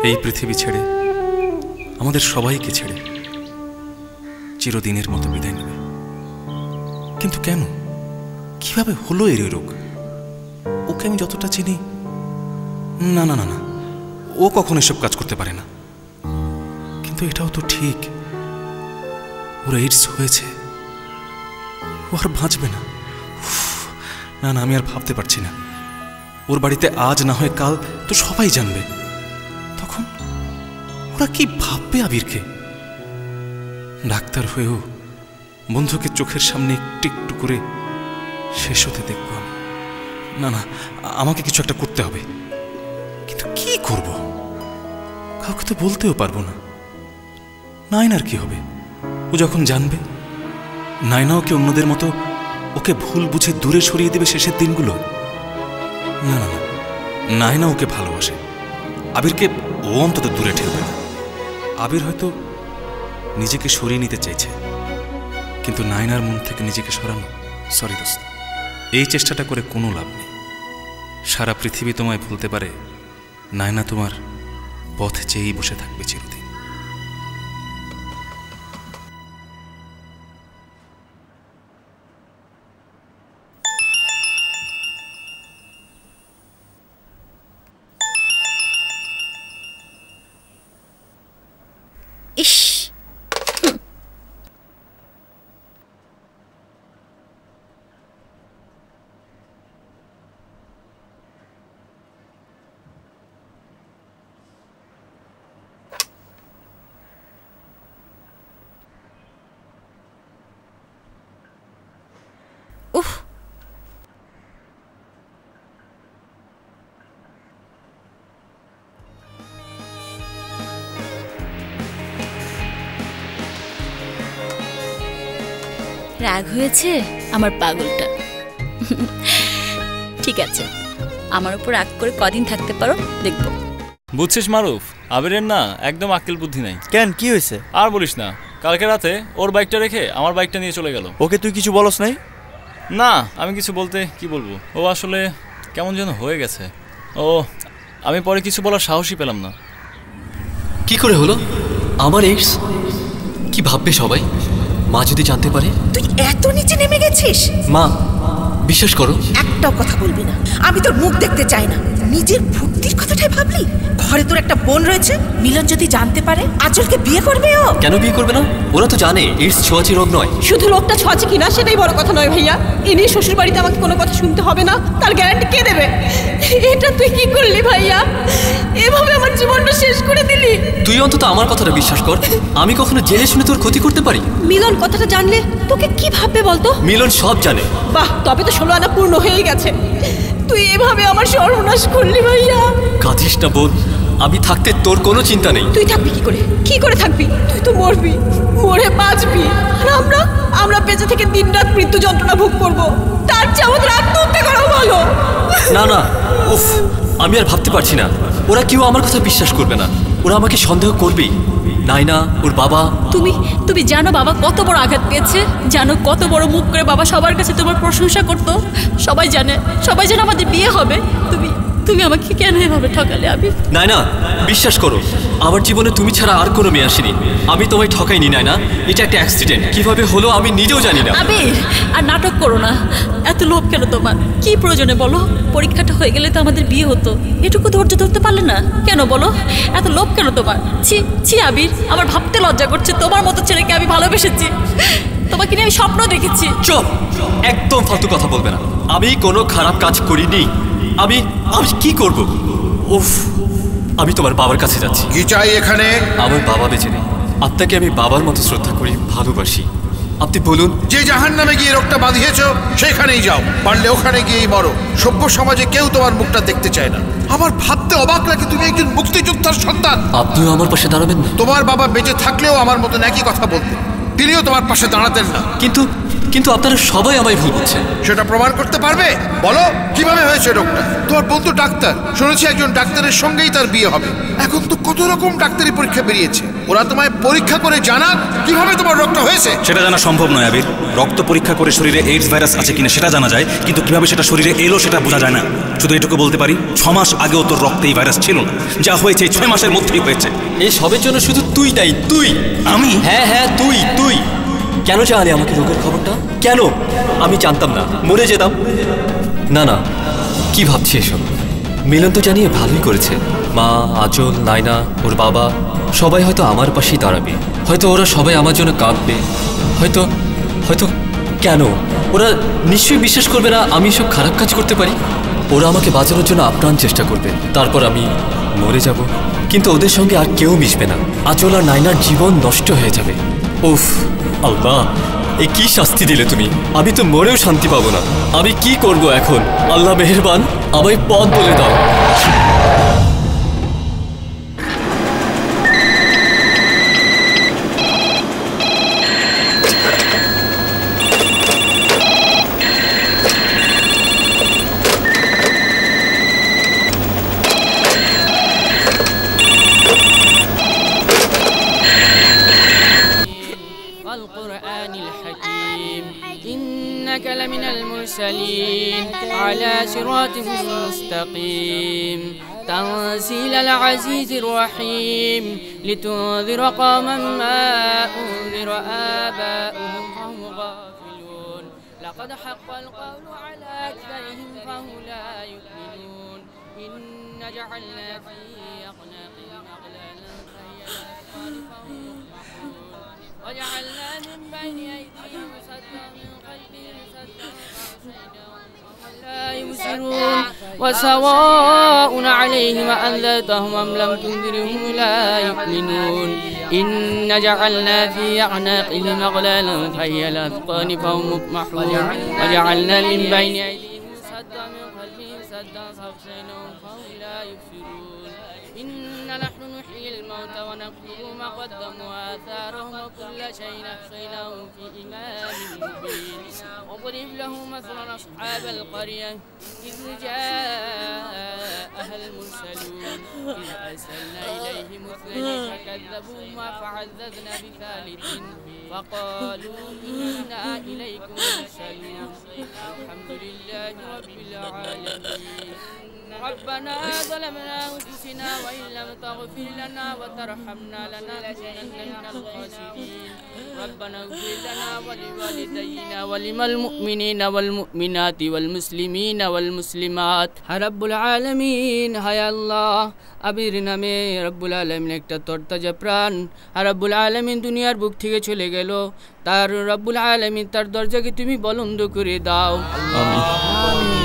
S14: এই পৃথিবী ছেড়ে, আমাদের সবাইকে ছেড়ে চিরদিনের মতো বিদায় নেবে। কিন্তু কেন, কিভাবে হলো এর রোগ? ওকে আমি যতটা চিনি, না না না না, ও কখনো এসব কাজ করতে পারে না। কিন্তু এটাও তো ঠিক, ওর এইডস হয়েছে, ও আর বাঁচবে না। না না, আমি আর ভাবতে পারছি না। ওর বাড়িতে আজ না হয় কাল তো সবাই জানবে, তখন ওরা কি ভাববে আবিরকে? ডাক্তার হয়েও বন্ধুকে চোখের সামনে একটু একটু করে শেষ হতে দেখব আমি। না না, আমাকে কিছু একটা করতে হবে। কিন্তু কি করব? কাউকে তো বলতেও পারবো না। নায়নার কি হবে? ও যখন জানবে, নায়নাও কি অন্যদের মতো ওকে ভুল বুঝে দূরে সরিয়ে দেবে শেষের দিনগুলো? না না না, নায়না ওকে ভালোবাসে, আবিরকে ও অন্তত দূরে ঠেলবে না। আবির হয়তো নিজেকে সরিয়ে নিতে চাইছে, কিন্তু নায়নার মন থেকে নিজেকে সরানো, সরি দোস্ত, এই চেষ্টাটা করে কোনো লাভ নেই। সারা পৃথিবী তোমায় ভুলতে পারে, নায়না তোমার পথ চেয়েই বসে থাকবে চিরদিন।
S1: ইস, উফ, রাগ হয়েছে আমার পাগলটা। ঠিক আছে, আমার উপর রাগ করে কদিন থাকতে পারো, দেখবো।
S5: বুঝছিস মারুফ, আবিরের না একদম আক্কেল বুদ্ধি নাই।
S4: কেন, কি হয়েছে?
S5: আর বলিস না, কালকে রাতে ওর বাইকটা রেখে আমার বাইকটা নিয়ে চলে গেল।
S4: ওকে তুই কিছু বলস নাই?
S5: না, আমি কিছু বলতে কি বলবো, ও আসলে কেমন যেন হয়ে গেছে। ও, আমি পরে কিছু বলার সাহসই পেলাম না।
S6: কি করে হলো আমার এইডস? কি ভাববে সবাই? মা যদি জানতে পারে?
S9: তুই এত নিচে নেমে গেছিস?
S6: মা, বিশ্বাস করো।
S9: একটাও কথা বলবি না, আমি তোর মুখ দেখতে চাই না। নিজের ভক্তির কথাটাই ভাবলি? ঘরে তোর একটা বোন রয়েছে, মিলন যদি জানতে পারে আঁচলকে বিয়ে করবে ও।
S6: কেন বিয়ে করবে না? ওরা তো জানে এইডস ছোঁয়াচে রোগ নয়।
S15: শুধু লোকটা ছোঁয়াচে কিনা সেটাই বড় কথা নয় ভাইয়া। এ নিয়ে শ্বশুর বাড়িতে আমাকে কোনো কথা শুনতে হবে না, তার গ্যারান্টি কে দেবে? এটা তুই কি করলি ভাইয়া? এভাবে আমার জীবনটা শেষ করে দিলি।
S6: তুই অন্তত আমার কথাটা বিশ্বাস কর। আমি কখনো জেনে শুনে তোর ক্ষতি করতে পারি?
S15: মিলন কথাটা জানলে তোকে কি ভাববে বলতো?
S6: মিলন সব জানে।
S15: বাহ, তবে তো 16 আনা পূর্ণ হয়ে গেছে। তুই এভাবে আমার সর্বনাশ করলি ভাইয়া।
S6: কাঁদিস না বোন, আমি থাকতে তোর কোনো চিন্তা নেই।
S15: তুই থাকবি কি করে? কি করে থাকবি? তুই তো মরবি, মরে বাঁচবি। আর আমরা বেঁচে থেকে দিনরাত মৃত্যু যন্ত্রণা ভোগ করব। তার চেয়ে আমাদের আত্মহত্যা করা ভালো।
S6: না না, উফ, আমি আর ভাবতে পারছি না। ওরা কেউ আমার কথা বিশ্বাস করবে না, ওরা আমাকে সন্দেহ করবেই। নাইনা, ওর বাবা।
S1: তুমি জানো বাবা কত বড় আঘাত পেয়েছে? জানো কত বড় মুখ করে বাবা সবার কাছে তোমার প্রশংসা করতো? সবাই জানে আমাদের বিয়ে হবে। তুমি আমাকে কেন এভাবে ঠকালে?
S6: নাইনা, বিশ্বাস করো, আমার জীবনে তুমি ছাড়া আর কোনো মেয়ে আসেনি। আমি তোমায় ঠকাইনি নাইনা, এটা একটা অ্যাক্সিডেন্ট। কিভাবে হলো আমি নিজেও জানি না।
S1: আবির, আর নাটক করো না। এত লোভ কেন তোমার? কি প্রয়োজনে বলো? পরীক্ষাটা হয়ে গেলে তো আমাদের বিয়ে হতো। এটুকু ধৈর্য ধরতে পারলে না কেন বলো? এত লোভ কেন তোমার? ছি আবির, আমার ভাবতে লজ্জা করছে। তোমার মতো ছেলেকে আমি ভালোবেসেছি, তোমাকে নিয়ে আমি স্বপ্ন দেখেছি।
S6: চুপ, একদম ফালতু কথা বলবে না। আমি কোনো খারাপ কাজ করিনি। আমি কি করব? উফ, আমি তোমার বাবার কাছে যাচ্ছি।
S7: কি চাই এখানে?
S6: আমার বাবা বেঁচে নেই, আপনাকে আমি বাবার মতো শ্রদ্ধা করি, ভালোবাসি। আপনি বলুন।
S7: যে জাহান্নামে গিয়ে রোগটা বাঁধিয়েছ সেখানেই যাও, পারলে ওখানে গিয়েই মরো। সভ্য সমাজে কেউ তোমার মুখটা দেখতে চায় না। আমার ভাবতে অবাক লাগে তুমি একজন মুক্তিযোদ্ধার সন্তান।
S6: আপনিও আমার পাশে দাঁড়াবেন না?
S7: তোমার বাবা বেঁচে থাকলেও আমার মতন একই কথা বলতেন, তিনিও তোমার পাশে দাঁড়াতেন না।
S6: কিন্তু আপনারা সবাই আমায় ভুল বুঝছেন।
S7: সেটা প্রমাণ করতে পারবে? বলো কিভাবে হয়েছে রোগটা? তোমার বন্ধু ডাক্তার, শুনেছি একজন ডাক্তারের সঙ্গেই তার বিয়ে হবে। এখন তো কত রকম ডাক্তারি পরীক্ষা বেরিয়েছে, ওরা তোমায় পরীক্ষা করে জানাক কিভাবে তোমার রোগটা হয়েছে।
S14: সেটা জানা সম্ভব নয় আবির। রক্ত পরীক্ষা করে শরীরে এইডস ভাইরাস আছে কিনা সেটা জানা যায়, কিন্তু কিভাবে সেটা শরীরে এলো সেটা বোঝা যায় না। শুধু এটুকু বলতে পারি, 6 মাস আগেও তোর রক্তে এই ভাইরাস ছিল না, যা হয়েছে 6 মাসের মধ্যেই হয়েছে।
S6: এই সবের জন্য শুধু তুই দায়ী। তুই?
S14: আমি?
S6: হ্যাঁ, তুই কেন জানালি আমাকে রোগের খবরটা? কেন? আমি জানতাম না, মরে যেতাম। না, কি ভাবছি এসব? মিলন তো জানিয়ে ভালোই করেছে। মা, আঁচল, নাইনা, ওর বাবা সবাই হয়তো আমার পাশেই দাঁড়াবে। হয়তো ওরা সবাই আমার জন্য কাঁদবে। হয়তো কেন? ওরা নিশ্চয়ই বিশ্বাস করবে না আমি এসব খারাপ কাজ করতে পারি। ওরা আমাকে বাঁচানোর জন্য আপ্রাণ চেষ্টা করবে, তারপর আমি মরে যাব। কিন্তু ওদের সঙ্গে আর কেউ মিশবে না। আঁচল আর নাইনার জীবন নষ্ট হয়ে যাবে। উফ আল্লাহ, এ কি শাস্তি দিলে তুমি? আমি তো মরেও শান্তি পাবো না। আমি কি করব এখন? আল্লাহ মেহেরবান, আমায় পথ বলে দাও।
S16: لمن المرسلين على صراط مستقيم تنزيل العزيز الرحيم لتنذر قوما ما أنذر آباؤهم فهم غافلون لقد حق القول على أكثرهم فهم لا يؤمنون إن جعلنا في أعناقهم أغلالا فهي الأذقان فهم مقمحون وجعلنا من بين أيديهم سدا من خلفهم سدا لا يبصرون وسواء عليهم أنذرتهم أم لم تنذرهم لا يؤمنون إن جعلنا في أعناقهم أغلالا فهي الأذقان فهم مقمحون وجعلنا من بين أيديهم سدا من خلفهم سدا فأغشيناهم فهم لا يبصرون إن نحن نحيي الموتى ونكتب ما قدموا وآثارهم وكل شيء أحصيناه في إمام مبين واضرب لهم مثلا أصحاب القرية إذ جاءها المرسلون إذ أرسلنا إليهم اثنين فكذبوهما فعززنا بثالث فقالوا إنا إليكم مرسلون الحمد لله رب العالمين إن ربنا ظلمنا أنفسنا وإن لم تغفر لنا وترحمنا لنكونن من الخاسرين ربنا اغفر لنا ولوالدينا وللمؤمنين والمؤمنات والمسلمين والمسلمات رب العالمين হায় আল্লাহ আবির নামে রব্বুল আলামিন একটা তরতাজা প্রাণ রব্বুল আলামিন দুনিয়ার বুক থেকে চলে গেল তার রব্বুল আলামিন তার দরজাকে তুমি বলন্দ করে দাও আমিন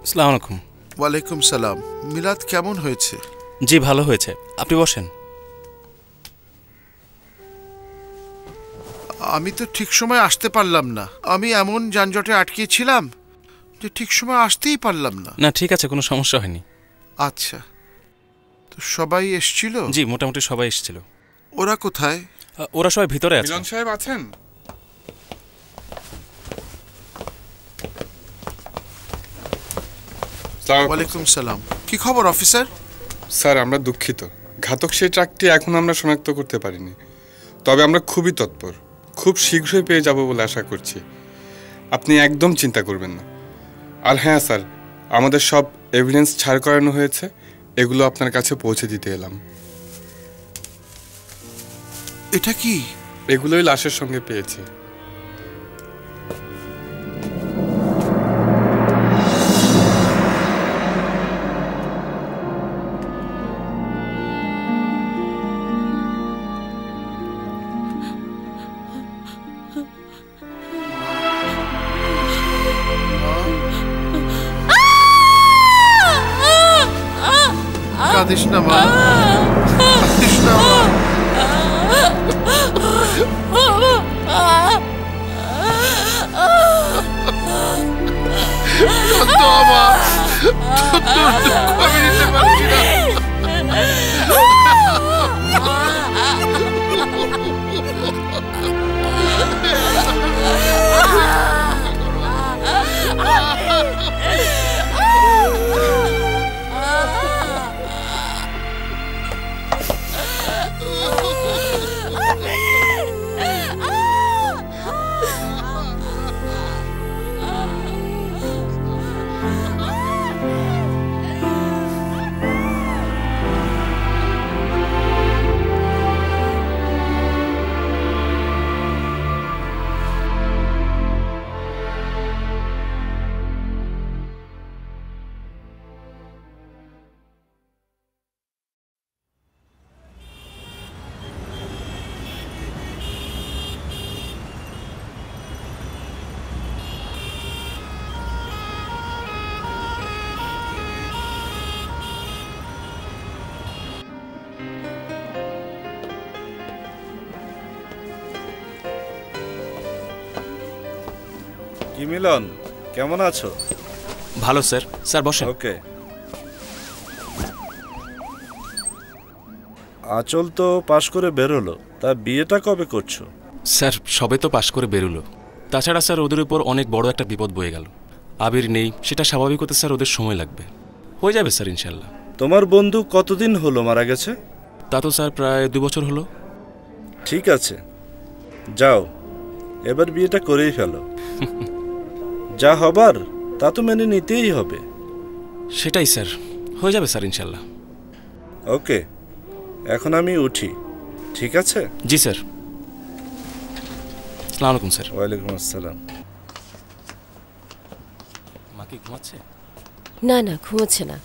S5: আসসালামু আলাইকুম।
S7: ওয়ালাইকুম সালাম। মিলাদ কেমন হয়েছে?
S5: জি ভালো হয়েছে, আপনি বসেন।
S7: আমি তো ঠিক সময় আসতে পারলাম না, আমি এমন যানজটে আটকেছিলাম যে ঠিক সময় আসতেই পারলাম না।
S5: না ঠিক আছে, কোনো সমস্যা হয়নি।
S7: আচ্ছা, তো সবাই এসেছিল?
S5: জি মোটামুটি সবাই এসেছিল।
S7: ওরা কোথায়?
S5: ওরা সবাই ভিতরে আছে।
S17: মিলন সাহেব আছেন?
S7: ওয়ালাইকুম সালাম। কি খবর অফিসার?
S17: স্যার আমরা দুঃখিত, ঘাতক সেই ট্রাকটি এখন আমরা শনাক্ত করতে পারিনি, তবে আমরা খুবই তৎপর, খুব শীঘ্রই পেয়ে যাব বলে আশা করছি। আপনি একদম চিন্তা করবেন না। আর হ্যাঁ স্যার, আমাদের সব এভিডেন্স ছাড় করানো হয়েছে, এগুলো আপনার কাছে পৌঁছে দিতে এলাম।
S7: এটা কি?
S17: এগুলোই লাশের সঙ্গে পেয়েছি।
S7: কাঁদিস না মা, কাঁদিস না মা। তোর দুঃখ আমি নিতে পারছি না।
S18: কি মিলন, কেমন আছো?
S14: ভালো স্যার। স্যার বসেন।
S18: ওকে। আঁচল তো পাশ করে বেরোলো, তা বিয়েটা কবে করছো?
S14: স্যার সবে তো পাশ করে বেরোলো। তাছাড়া স্যার ওদের উপর অনেক বড় একটা বিপদ বয়ে গেল। আবির নেই, সেটা স্বাভাবিক হতে স্যার ওদের সময় লাগবে। হয়ে যাবে স্যার ইনশাল্লাহ।
S18: তোমার বন্ধু কতদিন হলো মারা গেছে?
S14: তা তো স্যার প্রায় 2 বছর হলো।
S18: ঠিক আছে, যাও এবার বিয়েটা করেই ফেলো। যা হবার তা তো মেনে নিতেই হবে।
S14: সেটাই স্যার, হয়ে যাবে স্যার ইনশাল্লাহ।
S18: ওকে, এখন আমি উঠি, ঠিক আছে?
S14: জি স্যার। আসসালামু আলাইকুম স্যার।
S18: ওয়ালাইকুম আসসালাম।
S14: মা কি ঘুমাচ্ছে?
S10: না না, ঘুমোচ্ছে না।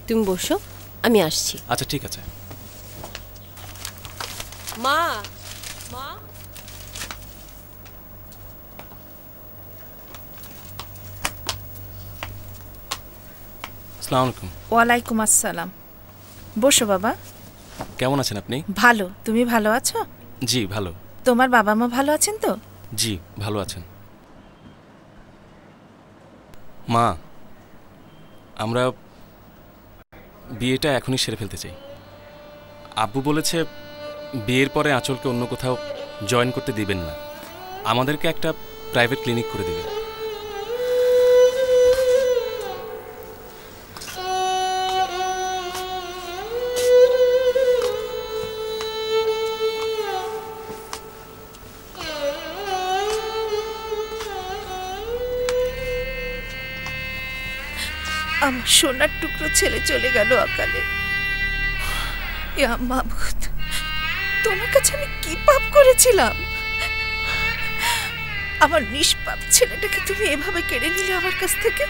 S10: তুমি বসো, আমি আসছি।
S14: আচ্ছা ঠিক আছে।
S10: মা, মা।
S14: আসসালামু আলাইকুম।
S9: ওয়ালাইকুম আসসালাম। বসো বাবা।
S14: কেমন আছেন আপনি?
S9: ভালো, তুমি ভালো আছো?
S14: জি ভালো।
S9: তোমার বাবা মা ভালো আছেন তো?
S14: জি ভালো আছেন। মা, আমরা বিয়েটা এখনই সেরে ফেলতে চাই। আব্বু বলেছে বিয়ের পরে আঁচলকে অন্য কোথাও জয়েন করতে দিবেন না, আমাদেরকে একটা প্রাইভেট ক্লিনিক করে দেবেন।
S9: আমার সোনার টুকরো ছেলে চলে গেল অকালে। ইয়া মাবুদ, তোমার কাছে আমি কি পাপ করেছিলাম? আমার নিষ্পাপ ছেলেটাকে তুমি এভাবে কেড়ে নিলে আমার কাছ থেকে।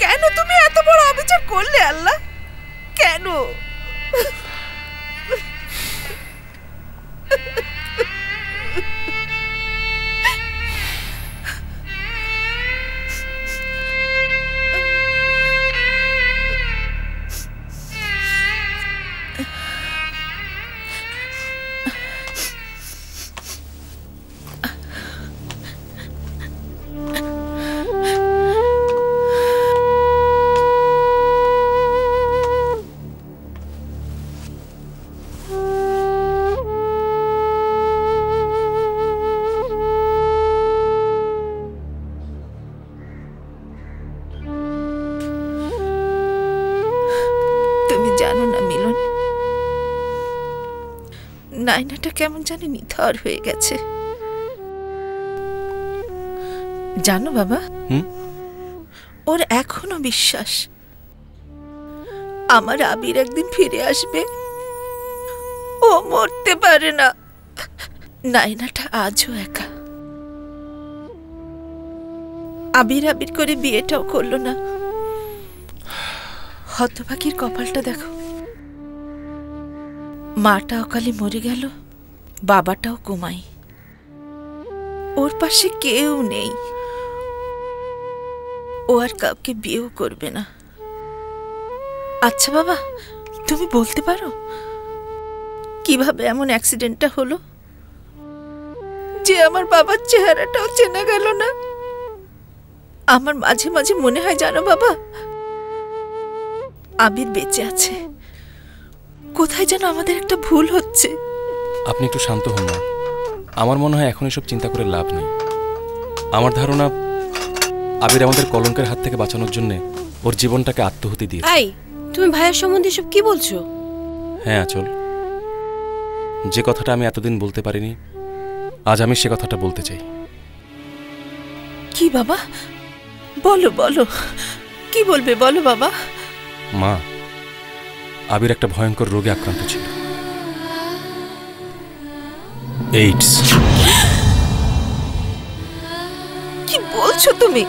S9: কেন তুমি এত বড় অবিচার করলে আল্লাহ? কেন? নাইনাটা কেমন জানি নিথর হয়ে গেছে। জানো বাবা, ওর এখনো বিশ্বাস আমার আবির একদিন ফিরে আসবে, ও মরতে পারে না। নাইনাটা আজও একা। আবির আবির করে বিয়েটাও করলো না। হতভাগীর কপালটা দেখো, মাটা অকালে মরে গেল, বাবাটাও কোমাই, ওর পাশে কেউ নেই। ও আর কাউকে বিয়েও করবে না। আচ্ছা বাবা, তুমি বলতে পারো কিভাবে এমন অ্যাক্সিডেন্টটা হলো যে আমার বাবার চেহারাটাও চেনা গেল না? আমার মাঝে মাঝে মনে হয় জানো বাবা, আবির বেঁচে আছে। কোথায় যেন আমাদের একটা ভুল হচ্ছে।
S14: আপনি একটু শান্ত হন না। আমার মনে হয় এখন এসব চিন্তা করে লাভ নেই। আমার ধারণা আবির আমাদের কলঙ্কের হাত থেকে বাঁচানোর জন্য ওর জীবনটাকে আত্মহতি দিয়ে।
S10: এই, তুমি ভাইয়ের সম্বন্ধে সব কি বলছো?
S14: হ্যাঁ আচল, যে কথাটা আমি এতদিন বলতে পারিনি, আজ আমি সে কথাটা বলতে চাই।
S9: কি বাবা? বলো বলো, কি বলবে বলো বাবা।
S14: মা, আবির একটা ভয়ঙ্কর রোগে আক্রান্ত ছিল, এইডস।
S9: কি বলছো তুমি?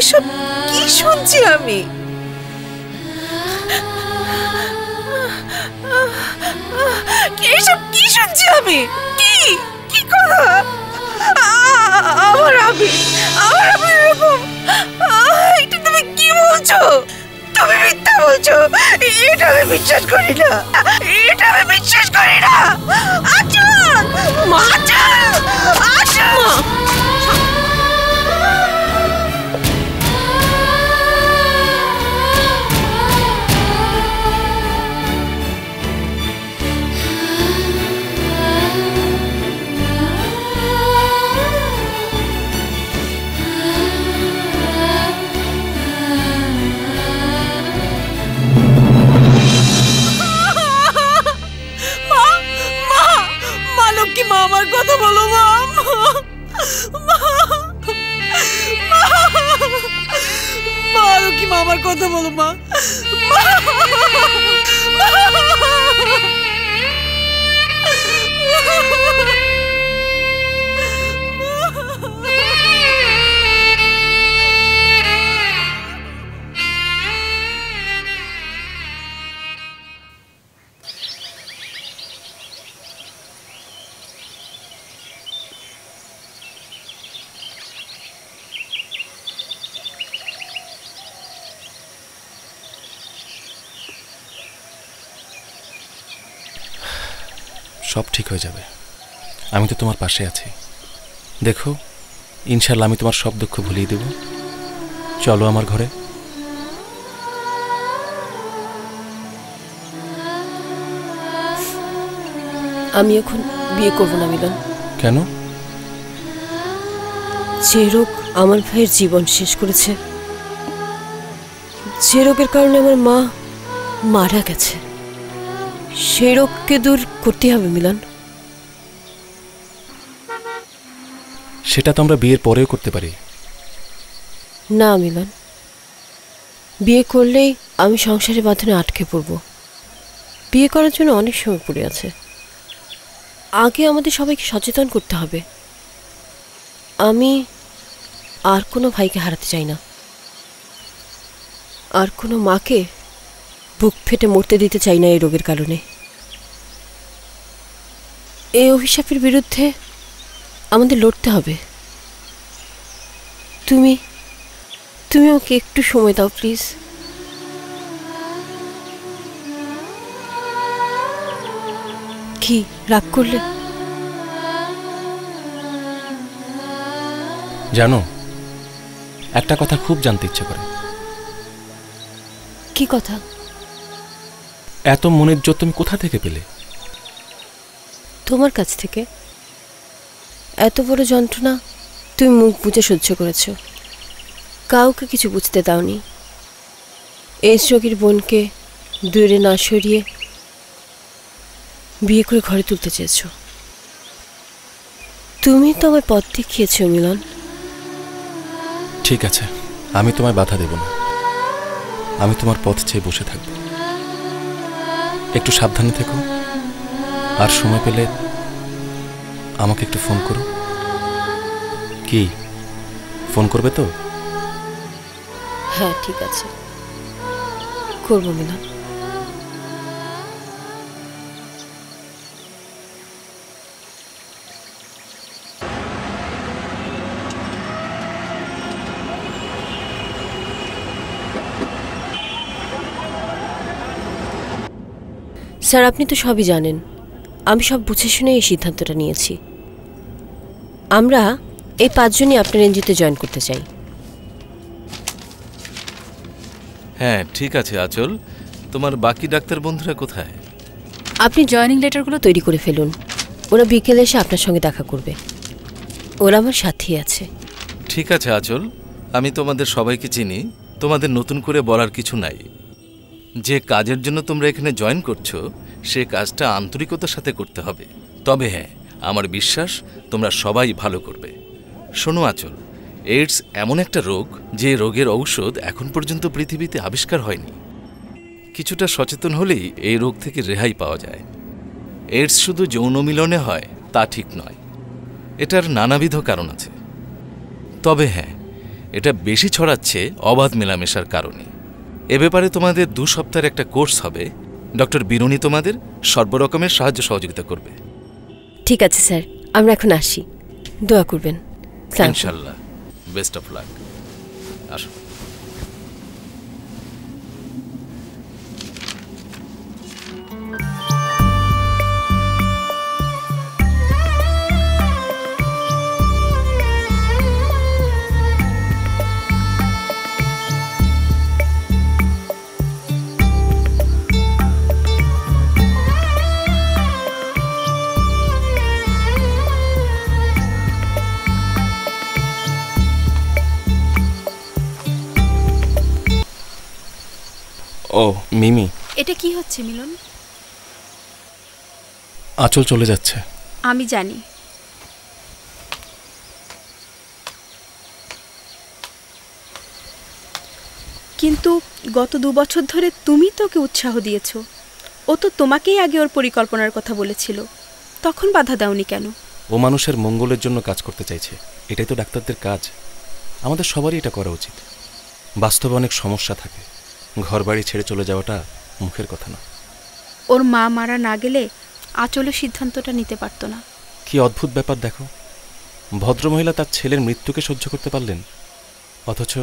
S9: এসব কি শুনছি আমি? এসব কি শুনছি আমি? কি কি কথা? আমার আবির এরকম? এটা তুমি কি বলছো? তুমি মিথ্যা বলছো। এটা আমি বিশ্বাস করি না, এটা আমি বিশ্বাস করি না। আচল
S15: আমার কথা বলো মা, কি মা আমার কথা বলো মা।
S14: সব ঠিক হয়ে যাবে, আমি তো তোমার পাশে আছি। দেখো ইনশাল্লাহ আমি তোমার সব দুঃখ ভুলিয়ে দেব। চলো আমার ঘরে।
S10: আমি এখন বিয়ে করব না মিলন।
S14: কেন?
S10: যে রোগ আমার ভাইয়ের জীবন শেষ করেছে, যে রোগের কারণে আমার মা মারা গেছে, সেই রোগকে দূর করতে হবে মিলন।
S14: সেটা তো আমরা বিয়ের পরেও করতে পারি।
S10: না মিলন, বিয়ে করলেই আমি সংসারের বাঁধনে আটকে পড়ব। বিয়ে করার জন্য অনেক সময় পড়ে আছে। আগে আমাদের সবাইকে সচেতন করতে হবে। আমি আর কোনো ভাইকে হারাতে চাই না, আর কোনো মাকে বুক ফেটে মরতে দিতে চাই না এই রোগের কারণে। এই অভিশাপের বিরুদ্ধে আমাদের লড়তে হবে। তুমি তুমি আমাকে একটু সময় দাও প্লিজ। কি রাগ করলে?
S14: জানো, একটা কথা খুব জানতে ইচ্ছে করে।
S10: কি কথা?
S14: এত মনের জোর তুমি কোথা থেকে পেলে?
S10: তোমার কাছ থেকে। এত বড় যন্ত্রণা তুমি মুখ বুজে সহ্য করেছ, কাউকে কিছু বুঝতে দাওনি। এই যোগীর বোনকে দূরে না সরিয়ে বিয়ে করে ঘরে তুলতে চেয়েছ। তুমি তো আমার পথ দেখিয়েছ মিলন।
S14: ঠিক আছে, আমি তোমায় বাধা দেব না। আমি তোমার পথ চেয়ে বসে থাকব। একটু সাবধানে থেকো, আর সময় পেলে আমাকে একটু ফোন করো। কি ফোন করবে তো?
S10: হ্যাঁ ঠিক আছে, করবো মিলন। স্যার আপনি তো সবই জানেন, আমি সব বুঝে শুনে এই সিদ্ধান্তটা নিয়েছি। আমরা এই 5 জনই আপনার এনজিওতে জয়েন করতে চাই।
S19: হ্যাঁ ঠিক আছে আঁচল, তোমার বাকি ডাক্তার বন্ধুরা কোথায়?
S10: আপনি জয়েনিং লেটারগুলো তৈরি করে ফেলুন, ওরা বিকেলে এসে আপনার সঙ্গে দেখা করবে। ওরা আমার সাথেই আছে।
S19: ঠিক আছে আঁচল, আমি তোমাদের সবাইকে চিনি, তোমাদের নতুন করে বলার কিছু নাই। যে কাজের জন্য তোমরা এখানে জয়েন করছো সে কাজটা আন্তরিকতার সাথে করতে হবে। তবে হ্যাঁ, আমার বিশ্বাস তোমরা সবাই ভালো করবে। শোনো আঁচল, এইডস এমন একটা রোগ যে রোগের ঔষধ এখন পর্যন্ত পৃথিবীতে আবিষ্কার হয়নি। কিছুটা সচেতন হলেই এই রোগ থেকে রেহাই পাওয়া যায়। এইডস শুধু যৌন মিলনে হয় তা ঠিক নয়, এটার নানাবিধ কারণ আছে। তবে হ্যাঁ, এটা বেশি ছড়াচ্ছে অবাধ মেলামেশার কারণে। এ ব্যাপারে তোমাদের 2 সপ্তাহের একটা কোর্স হবে। ডক্টর বিরুনি তোমাদের সর্বরকমের সাহায্য সহযোগিতা করবে।
S10: ঠিক আছে স্যার, আমরা এখন আসি, দোয়া করবেন।
S19: ইনশাআল্লাহ, বেস্ট অফ লাক। আসো।
S5: মিমি,
S20: এটা কি হচ্ছে মিলন?
S5: আঁচল চলে যাচ্ছে।
S20: আমি জানি। কিন্তু গত 2 বছর ধরে তুমি তো ওকে উৎসাহ দিয়েছো। ও তো তোমাকেই আগে ওর পরিকল্পনার কথা বলেছিল, তখন বাধা দাওনি কেন?
S5: ও মানুষের মঙ্গলের জন্য কাজ করতে চাইছে, এটাই তো ডাক্তারদের কাজ। আমাদের সবারই এটা করা উচিত। বাস্তবে অনেক সমস্যা থাকে, ঘর বাড়ি ছেড়ে চলে যাওয়াটা মুখের কথা না।
S20: ওর মা মারা না গেলে আঁচলও সিদ্ধান্তটা নিতে পারতো না।
S5: কি অদ্ভুত ব্যাপার দেখো, ভদ্রমহিলা তার ছেলের মৃত্যুকে সহ্য করতে পারলেন, অথচ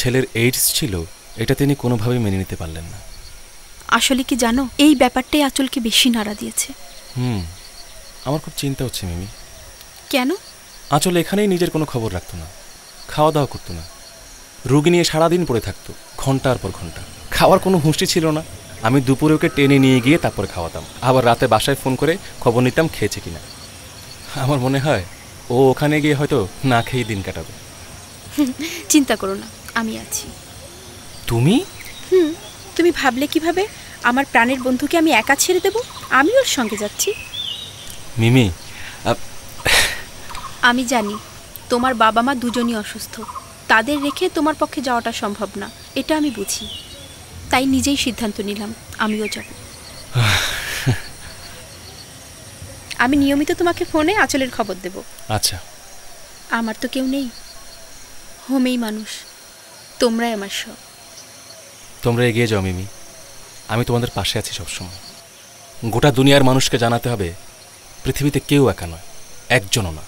S5: ছেলের এইডস ছিল এটা তিনি কোনোভাবেই মেনে নিতে পারলেন না।
S20: আসলে কি জানো, এই ব্যাপারটাই আঁচলকে বেশি নাড়া দিয়েছে।
S5: আমার খুব চিন্তা হচ্ছে মিমি।
S20: কেন?
S5: আঁচল এখানেই নিজের কোনো খবর রাখতো না, খাওয়া দাওয়া করতো না, রোগী নিয়ে সারাদিন পড়ে থাকতো, ঘন্টার পর ঘন্টা। খাওয়ার কোনো হুঁশি ছিল না। আমি দুপুরে ওকে টেনে নিয়ে গিয়ে তারপরে খাওয়াতাম, আবার রাতে বাসায় ফোন করে খবর নিতাম খেয়েছে কিনা। আমার মনে হয় ও ওখানে গিয়ে হয়তো না খেয়ে দিন কাটাবে।
S20: চিন্তা করো না, আমি আছি।
S5: তুমি?
S20: তুমি ভাবলে কিভাবে আমার প্রাণের বন্ধুকে আমি একা ছেড়ে দেব? আমি ওর সঙ্গে যাচ্ছি।
S5: মিমি,
S20: আমি জানি তোমার বাবা মা দুজনই অসুস্থ, তাদের রেখে তোমার পক্ষে যাওয়াটা সম্ভব না, এটা আমি বুঝি। তাই নিজেই সিদ্ধান্ত নিলাম আমিও যাব। আমি নিয়মিত তোমাকে ফোনে আঁচলের খবর দেব।
S5: আচ্ছা।
S20: আমার তো কেউ নেই, হোমেই মানুষ, তোমরাই আমার সব।
S5: তোমরা এগিয়ে যাও মিমি, আমি তোমাদের পাশে আছি সবসময়। গোটা দুনিয়ার মানুষকে জানাতে হবে পৃথিবীতে কেউ একা নয়, একজনও না।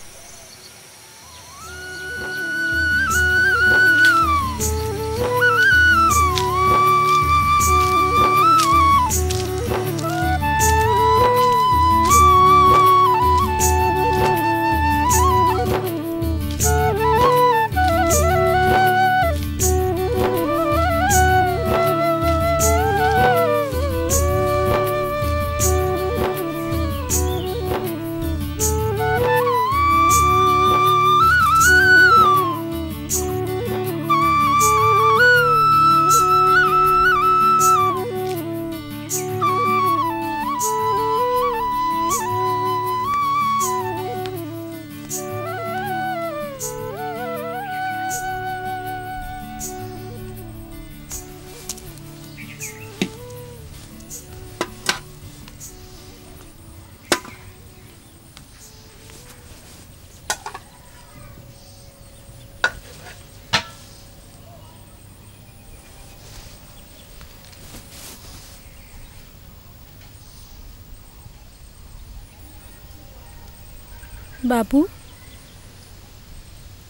S3: বাবু,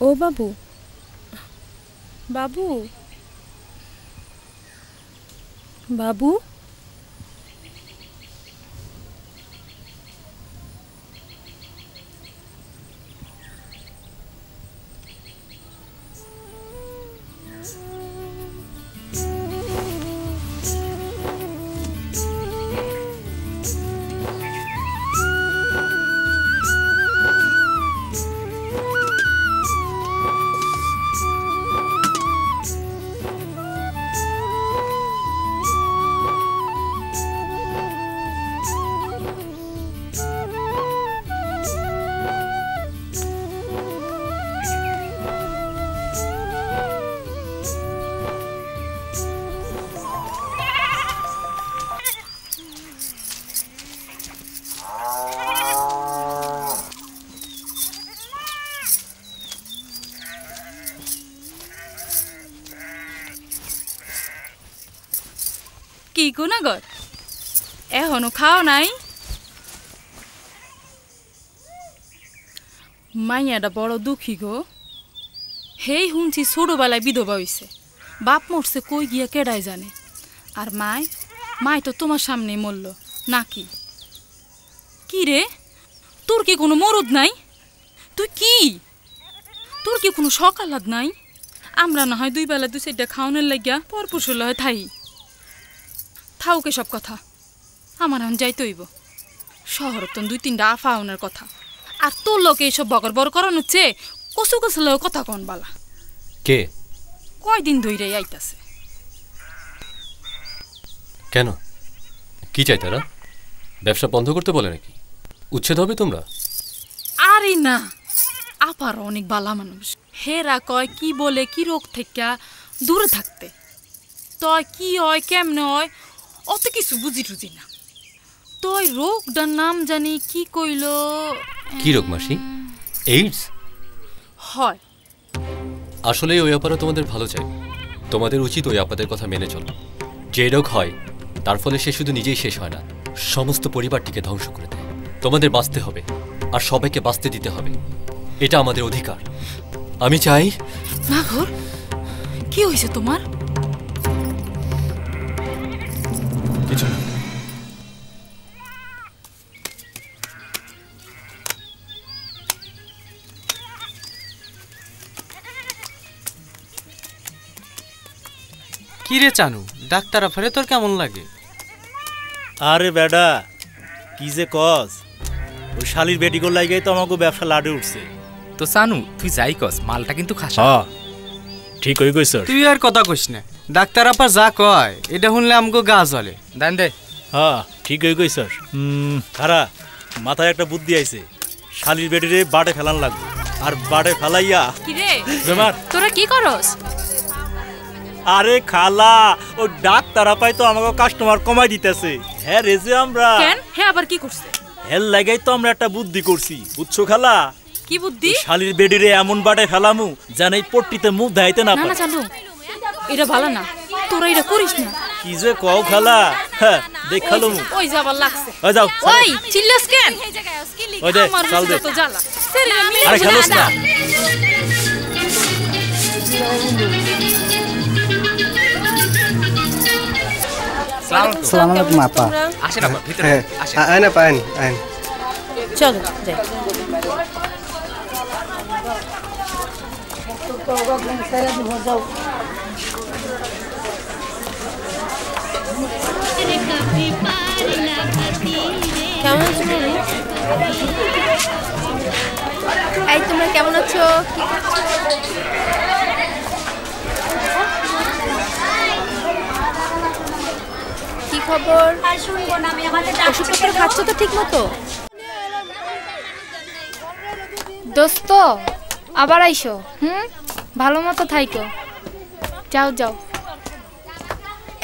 S3: ও বাবু, বাবু, বাবু,
S16: কি গুণাগর এখনো খাও নাই? মাইয়াটা বড় দুঃখী গো। হেই শুনছি ছোটবেলায় বিধবা হইছে, বাপ মরছে কই গিয়া কেডাই জানে। আর মায় তো তোমার সামনেই মরল নাকি? কি রে, তোর কি কোনো মরদ নাই? তুই কি, তোর কি কোনো সকালাদ নাই? আমরা না হয় 2 বেলা 2 চারটা খাওয়ানোর লাগিয়া পরপুষল হয় থাই। থাউকে সব কথা, আমার এখন যাইতে হইব। শহর তো 2-3টা আফা আউনের কথা, আর তোর লোকে এইসব বগর বড় করানো হচ্ছে। কচু কচু লোক কথা কন বালা
S5: কে?
S16: কয়দিন ধইরে আইতাছে।
S21: কেন, কি চাই তারা? ব্যবসা বন্ধ করতে বলে নাকি? উচ্ছেদ হবে তোমরা?
S22: আরে না, আপার অনেক বালা মানুষ। হেরা কয় কি বলে কি রোগ থেকে দূরে থাকতে। তয় কি হয় কেমনে হয় অত কিছু বুঝি টুঝি না। তয় রোগটার নাম জানি কি কইল।
S21: কি রোগ মাসি? এইডস?
S22: হয়।
S21: আসলে ওই আপারা তোমাদের ভালো চাই। তোমাদের উচিত ওই আপাদের কথা মেনে চলো। যে রোগ হয় তার ফলে সে শুধু নিজেই শেষ হয় না, সমস্ত পরিবারটিকে ধ্বংস করে দেয়। তোমাদের বাঁচতে হবে, আর সবাইকে বাঁচতে দিতে হবে। এটা আমাদের অধিকার। আমি চাই।
S22: না ঘর, কি হয়েছে তোমার?
S21: কিছু না।
S23: কি রে চানু, ডাক্তার আফারে তোর কেমন লাগে?
S13: আরে বেডা, কি যে কস, ওই শালির বেটিকর লাগাই তো আমাকে ব্যবসা লাডে উঠছে।
S24: তো চানু তুই যাই কস, মালটা কিন্তু খাস।
S13: হ্যাঁ ঠিক হয়ে কইছ।
S23: তুই আর কথা কইস না, ডাক্তার আপা যা কয় এটা শুনলে আমাকে গা জ্বলে।
S24: দেন দে।
S13: হ্যাঁ ঠিক হয়ে কইছ। খারা মাথায় একটা বুদ্ধি আইছে, শালির বেটিরে বাটে ফেলান লাগবে। আর বাটে ফেলাইয়া
S22: কি রে
S13: বেমার
S22: তোরা কি করস?
S13: আরে খালা, ও ডাক্তার আপাই তো আমাকে কাস্টমার কমাই দিতেছে। হ্যাঁ রে যে আমরা
S22: কেন, হে আবার কি করছে?
S13: হেল লাগাই তো আমরা একটা বুদ্ধি করছি, বুঝছো খালা?
S22: কি বুদ্ধি?
S13: শালির বেডিরে এমন বাটে ফেলামু যেন এই পট্টিতে মুখ দাইতে না
S22: না
S13: পারে।
S22: না চানু, এটা ভালো না, তোরা এটা করিস না।
S13: কি যে কও খালা, হ্যাঁ দেখালো মু।
S22: ওই যাবার লাগছে।
S13: ওই যাও।
S22: ওই চিল্লাস কেন?
S13: ওই দে
S22: আমার
S13: চাল দে।
S22: তো জ্বালা। সেরে আমি
S13: আরে খেলোস না।
S23: সালাম আলাইকুম আপা।
S24: আসেন আপা, ভিতরে আসেন।
S23: আইন আপা, আইন আইন।
S8: চলো যাই।
S20: কেমন আছো? এই তোমরা কেমন আছো? কি খবর? ওষুধপত্র খাচ্ছ তো ঠিক মতো?
S2: দোস্ত আবার আইসো। ভালো মতো থাইকো। যাও যাও।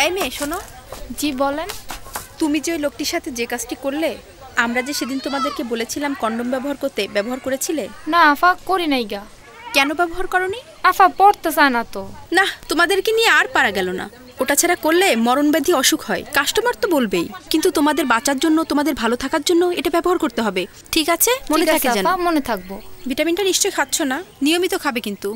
S20: এই মেয়ে শোনো।
S2: জি বলেন।
S20: তুমি যে ওই লোকটির সাথে যে কাজটি করলে, আমরা যে সেদিন তোমাদেরকে বলেছিলাম কন্ডম ব্যবহার করতে, ব্যবহার করেছিলে?
S2: না আফা করি নাই গা।
S20: কেন ব্যবহার করনি?
S2: আফা পড়তে চায় না তো।
S20: না, তোমাদেরকে নিয়ে আর পারা গেল না। ওটা ছাড়া করলে মরণব্যাধি অসুখ হয়। কাস্টমার তো বলবেই, কিন্তু তোমাদের বাঁচার জন্য, তোমাদের ভালো থাকার জন্য এটা ব্যবহার করতে হবে। ঠিক আছে? মনে থাকে যেন।
S2: মনে থাকবো।
S20: ভিটামিনটা নিশ্চয়ই খাচ্ছ না? নিয়মিত খাবে কিন্তু।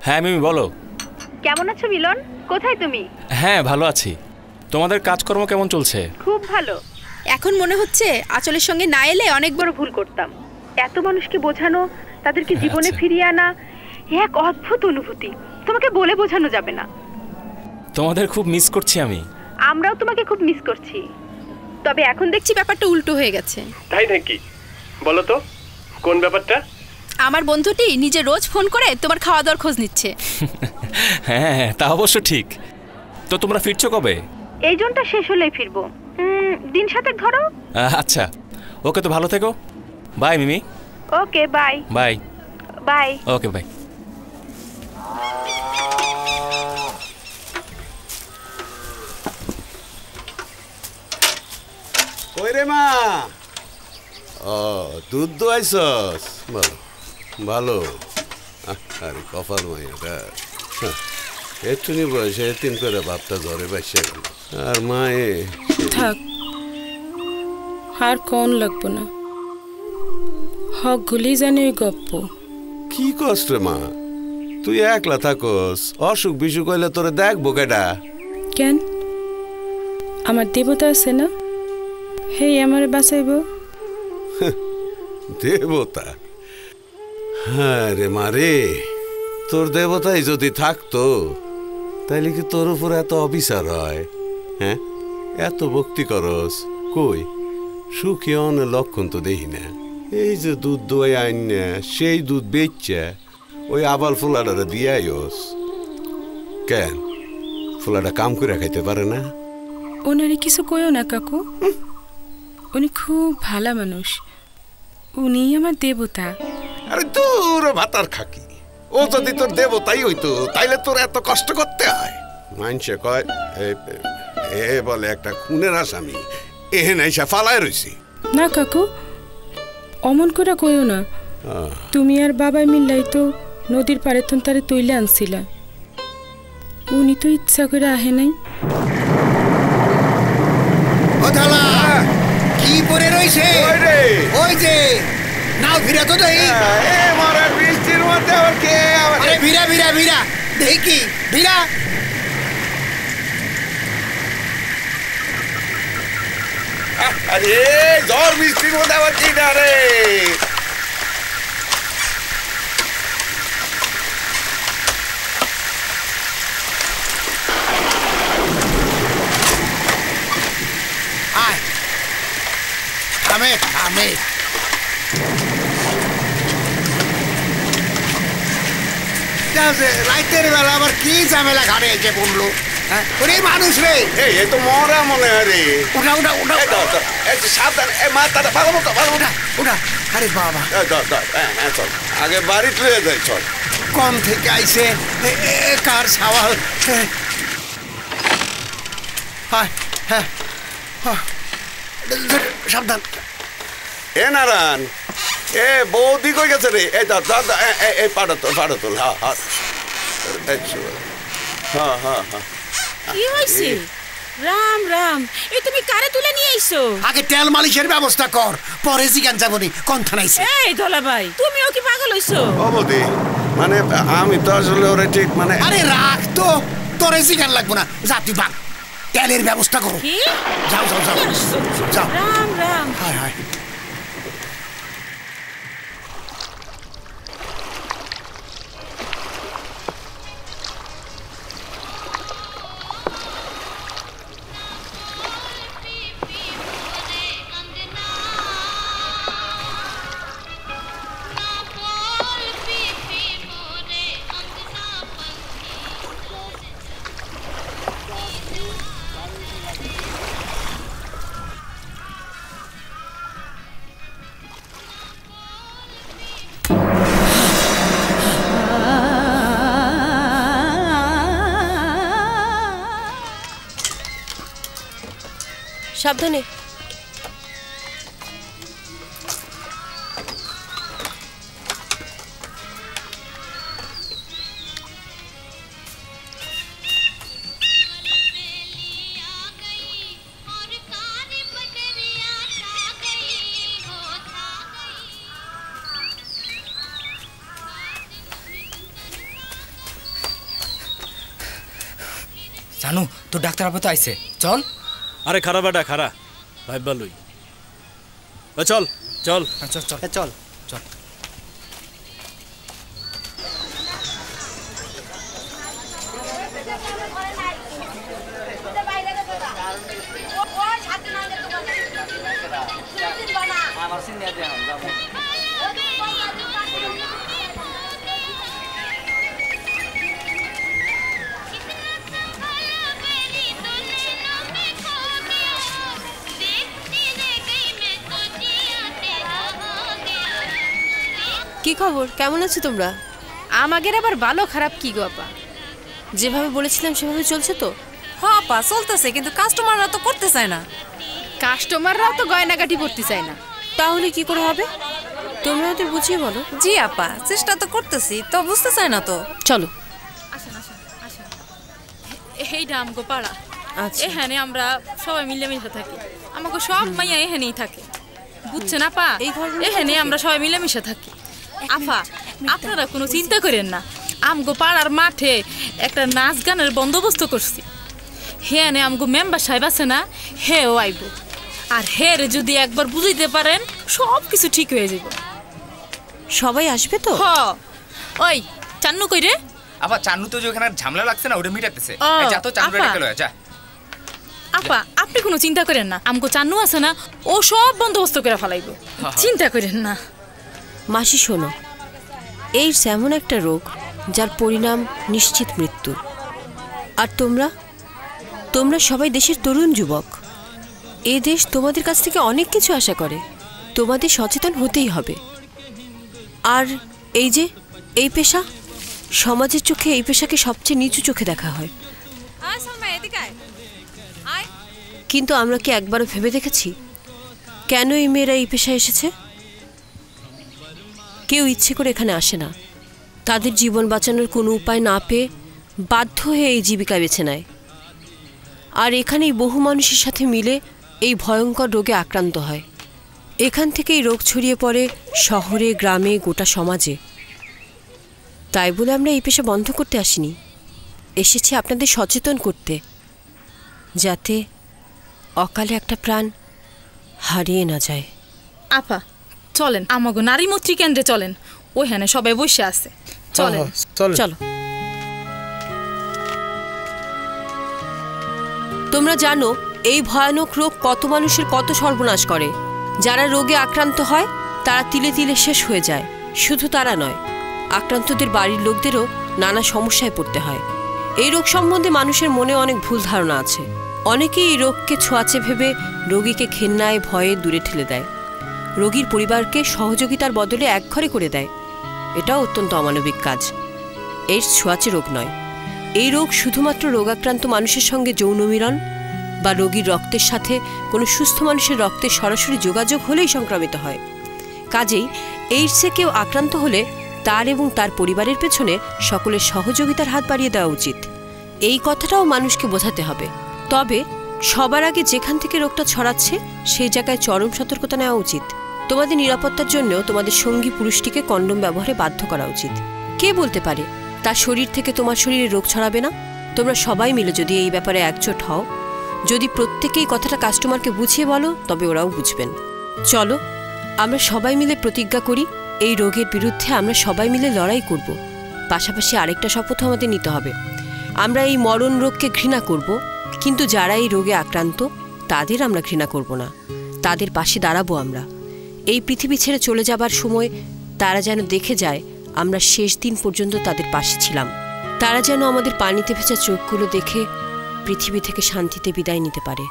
S5: হ্যাঁ মিমি বলো।
S20: কেমন আছো মিলন? কোথায় তুমি?
S5: হ্যাঁ ভালো আছি। তোমাদের কাজকর্ম কেমন চলছে?
S20: খুব ভালো। এখন মনে হচ্ছে আঁচলের সঙ্গে না এলে অনেক বড় ভুল করতাম। এত মানুষকে বোঝানো, তাদেরকে জীবনে ফিরিয়ে আনা, এক অদ্ভুত অনুভূতি, তোমাকে বলে বোঝানো যাবে না।
S5: তোমাদের খুব মিস করছি আমি।
S20: আমরাও তোমাকে খুব মিস করছি। তবে এখন দেখছি ব্যাপারটা উল্টো হয়ে গেছে।
S21: তাই নাকি? বলো তো কোন ব্যাপারটা?
S20: আমার বন্ধুটি নিজে রোজ ফোন করে তোমার খাওয়া দাওয়ার খোঁজ নিচ্ছে।
S5: হ্যাঁ তা অবশ্য ঠিক। তো তোমরা ফিরছো কবে?
S20: এই জনটা শেষ হলেই ফিরবো। দিন সাতেক ধরো।
S5: আচ্ছা ওকে, তো ভালো থেকো। Bye Mimi.
S20: Okay bye.
S5: Bye
S20: bye.
S5: Okay bye.
S25: কই রে মা? ও দুধ দোয়াইছস? ভালো ভালো। আরে কপাল মাইয়া, একটুনি বয়সে তিন করে বাপটা জ্বরে বাইসে গেল। আর মায়ে
S3: থাক, আর কোন লাগবো না। হক গুলি জানে ওই গপ্প।
S25: কি কষ্ট রে মা, তুই একলা থাকস, অসুখ বিসুখ হইলে তোরে দেখবো কেডা?
S3: কেন আমার দেবতা আছে না, হে আমার বাঁচাইব।
S25: দেবতা? হ্যাঁ রে মারে, তোর দেবতাই যদি থাকতো তাইলে কি তোর উপর এত অবিচার হয়? হ্যাঁ, এত ভক্তি করস, কই সুখী অনের লক্ষণ তো দেখি না। এই যে দুধ দোয়াই আইন না, সেই দুধ বেচছে ওই আবাল ফুলাডারে দিয়াইস কেন? ফুলাডা কাম করে খাইতে পারে না?
S3: ওনারে কিছু কইও না কাকু, উনি খুব ভালো মানুষ, উনি আমার দেবতা।
S25: আরে তোর ভাতার খাকি, ও যদি তোর দেবতাই হইতো তাইলে তোর এত কষ্ট করতে হয়? মানছে কয় এ বলে একটা খুনের আসামি, এহেন আইসা ফালায় রইছি।
S3: না কাকু, অমন করে কইও না। তুমি আর বাবাই মিল্লাই তো নদীর পারে তারে তৈলে আনছিলা, উনি তো ইচ্ছা করে আহে নাই।
S7: কি পরে রইছে? ওই যে নাও ভিড়া তো দেই।
S25: এ মারা বৃষ্টির মধ্যে আবার কে?
S7: আরে ভিড়া ভিড়া ভিড়া দেই কি ভিড়া?
S25: আরে ঝড় বৃষ্টির মধ্যে আবার কি না রে?
S7: আয় থামে থামে। রাইতের বেলা আবার কি ঝামেলা ঘাড়ে এসে পড়লো? ওরে মানুষ রে,
S25: এই তো মরা মনে হয় রে।
S7: উঠা উঠা উঠা
S25: সাবধান, মাথাটা ভালো মতো ভালো
S7: উঠা উঠা। আরে বাবা,
S25: চল আগে বাড়িতে লয়ে যাই, চল।
S7: কম থেকে আইছে কার সাওয়াল। সাবধান।
S25: এ নারায়ণ, এ বৌদি কই গেছে রে? এই দাদা এই পাড়া তোল। হ্যাঁ হ্যাঁ হ্যাঁ হ্যাঁ হ্যাঁ।
S22: কি হইছে? রাম রাম, এই তুমি কারে তুলে নিয়ে আইছো?
S7: আগে তেল মালিশের ব্যবস্থা কর, পরে জিগান যাবনি কোন থানাইছে।
S22: এই দলা ভাই, তুমিও কি পাগল হইছো?
S25: ও বৌদি, মানে আমি তো আসলে ওরে ঠিক মানে।
S7: আরে রাখ তো, তোরে জিগান লাগবো না, যা তুই ভাগ, তেলের ব্যবস্থা করো।
S22: কি?
S7: যাও যাও যাও যাও।
S22: রাম রাম।
S7: হায় হায়।
S10: সাবধানে।
S24: জানু তোর ডাক্তার আপাতত আইছে, চল।
S13: আরে খারাপ বেটা খারা ভাই ভালোই, চল চল
S24: চল চল চল চল।
S10: কি খবর, কেমন আছো তোমরা?
S20: আমাদের আবার ভালো খারাপ কি গো আপা?
S10: যেভাবে বলেছিলাম সেভাবে চলছে তো?
S22: হ্যাঁ আপা চলতেছে, কিন্তু কাস্টমাররা তো করতে চায় না।
S20: কাস্টমাররাও তো গয়নাগাটি পড়তে চায় না।
S10: তাহলে কি করে হবে? তোমরা ওদের বুঝিয়ে বলো।
S22: জি আপা, চেষ্টা তো করতেছি, তো বুঝতে চায় না তো।
S10: চলো।
S22: এইটা আমগো পাড়া, এখানে আমরা সবাই মিলেমিশে থাকি, আমাকে সব মাইয়া এখানেই থাকে, বুঝছেন আপা? এখানে আমরা সবাই মিলেমিশে থাকি। আফা আপনারা কোনো চিন্তা করেন না, আমগো পাড়ার মাঠে একটা নাচ গানের বন্দোবস্ত করছি। হ্যাঁ নে আমগো মেম্বার সাহেব আছে না, হেও আইব। আর হ্যাঁ রে যদি একবার বুঝাইতে পারেন সব কিছু ঠিক হয়ে যাব।
S10: সবাই আসবে তো?
S22: ওই চান্নু কই রে?
S1: আবার চান্নু তো যে ওখানে ঝামেলা লাগছে না, ওটা মিটাতেছে।
S22: ও,
S1: যা তো চান্নু রেডি
S22: আপা।
S1: করে যা।
S22: আপা আপনি কোনো চিন্তা করেন না, আমগো চান্নু আছে না, ও সব বন্দোবস্ত করে ফেলাইব, চিন্তা করেন না।
S10: মাসি শোনো, এইডস এমন একটা রোগ যার পরিণাম নিশ্চিত মৃত্যু। আর তোমরা সবাই দেশের তরুণ যুবক। এ দেশ তোমাদের কাছ থেকে অনেক কিছু আশা করে, তোমাদের সচেতন হতেই হবে। আর এই পেশা, সমাজের চোখে এই পেশাকে সবচেয়ে নিচু চোখে দেখা হয়। কিন্তু আমরা কি একবারও ভেবে দেখেছি কেন এই মেয়েরা এই পেশায় এসেছে? কেউ ইচ্ছে করে এখানে আসে না, তাদের জীবন বাঁচানোর কোনো উপায় না পেয়ে বাধ্য হয়ে এই জীবিকা বেছে নেয়। আর এখানেই বহু মানুষের সাথে মিলে এই ভয়ঙ্কর রোগে আক্রান্ত হয়। এখান থেকেই রোগ ছড়িয়ে পড়ে শহরে, গ্রামে, গোটা সমাজে। তাই বলে আমরা এই পেশা বন্ধ করতে আসিনি, এসেছি আপনাদের সচেতন করতে, যাতে অকালে একটা প্রাণ হারিয়ে না যায়।
S22: আপা চলেন আমাগো নারী মৈত্রী কেন্দ্রে চলেন, ওইখানে সবাই বসে আছে, চলেন।
S10: চলো। তোমরা জানো এই ভয়ানক রোগ কত মানুষের কত সর্বনাশ করে। যারা রোগে আক্রান্ত হয় তারা তিলে তিলে শেষ হয়ে যায়। শুধু তারা নয়, আক্রান্তদের বাড়ির লোকদেরও নানা সমস্যায় পড়তে হয়। এই রোগ সম্বন্ধে মানুষের মনে অনেক ভুল ধারণা আছে। অনেকেই এই রোগকে ছোঁয়াচে ভেবে রোগীকে ঘেন্নায় ভয়ে দূরে ঠেলে দেয়, রোগীর পরিবারকে সহযোগিতার বদলে একঘরে করে দেয়। এটাও অত্যন্ত অমানবিক কাজ। এইডস ছোঁয়াচে রোগ নয়। এই রোগ শুধুমাত্র রোগাক্রান্ত মানুষের সঙ্গে যৌন মিলন বা রোগীর রক্তের সাথে কোনো সুস্থ মানুষের রক্তের সরাসরি যোগাযোগ হলেই সংক্রামিত হয়। কাজেই এইডসে কেউ আক্রান্ত হলে তার এবং তার পরিবারের পেছনে সকলের সহযোগিতার হাত বাড়িয়ে দেওয়া উচিত। এই কথাটাও মানুষকে বোঝাতে হবে। তবে সবার আগে যেখান থেকে রোগটা ছড়াচ্ছে সেই জায়গায় চরম সতর্কতা নেওয়া উচিত। তোমাদের নিরাপত্তার জন্যও তোমাদের সঙ্গী পুরুষটিকে কন্ডোম ব্যবহারে বাধ্য করা উচিত। কে বলতে পারে তার শরীর থেকে তোমার শরীরে রোগ ছড়াবে না? তোমরা সবাই মিলে যদি এই ব্যাপারে একজোট হও, যদি প্রত্যেকেই কথাটা কাস্টমারকে বুঝিয়ে বলো, তবে ওরাও বুঝবেন। চলো আমরা সবাই মিলে প্রতিজ্ঞা করি, এই রোগের বিরুদ্ধে আমরা সবাই মিলে লড়াই করব। পাশাপাশি আরেকটা শপথ আমাদের নিতে হবে, আমরা এই মরণ রোগকে ঘৃণা করব, কিন্তু যারা এই রোগে আক্রান্ত তাদের আমরা ঘৃণা করব না, তাদের পাশে দাঁড়াবো। আমরা এই পৃথিবী ছেড়ে চলে যাবার সময় তারা যেন দেখে যায় আমরা শেষ দিন পর্যন্ত তাদের পাশে ছিলাম। তারা যেন আমাদের পানিতে ভেজা চোখগুলো দেখে পৃথিবী থেকে শান্তিতে বিদায় নিতে পারে।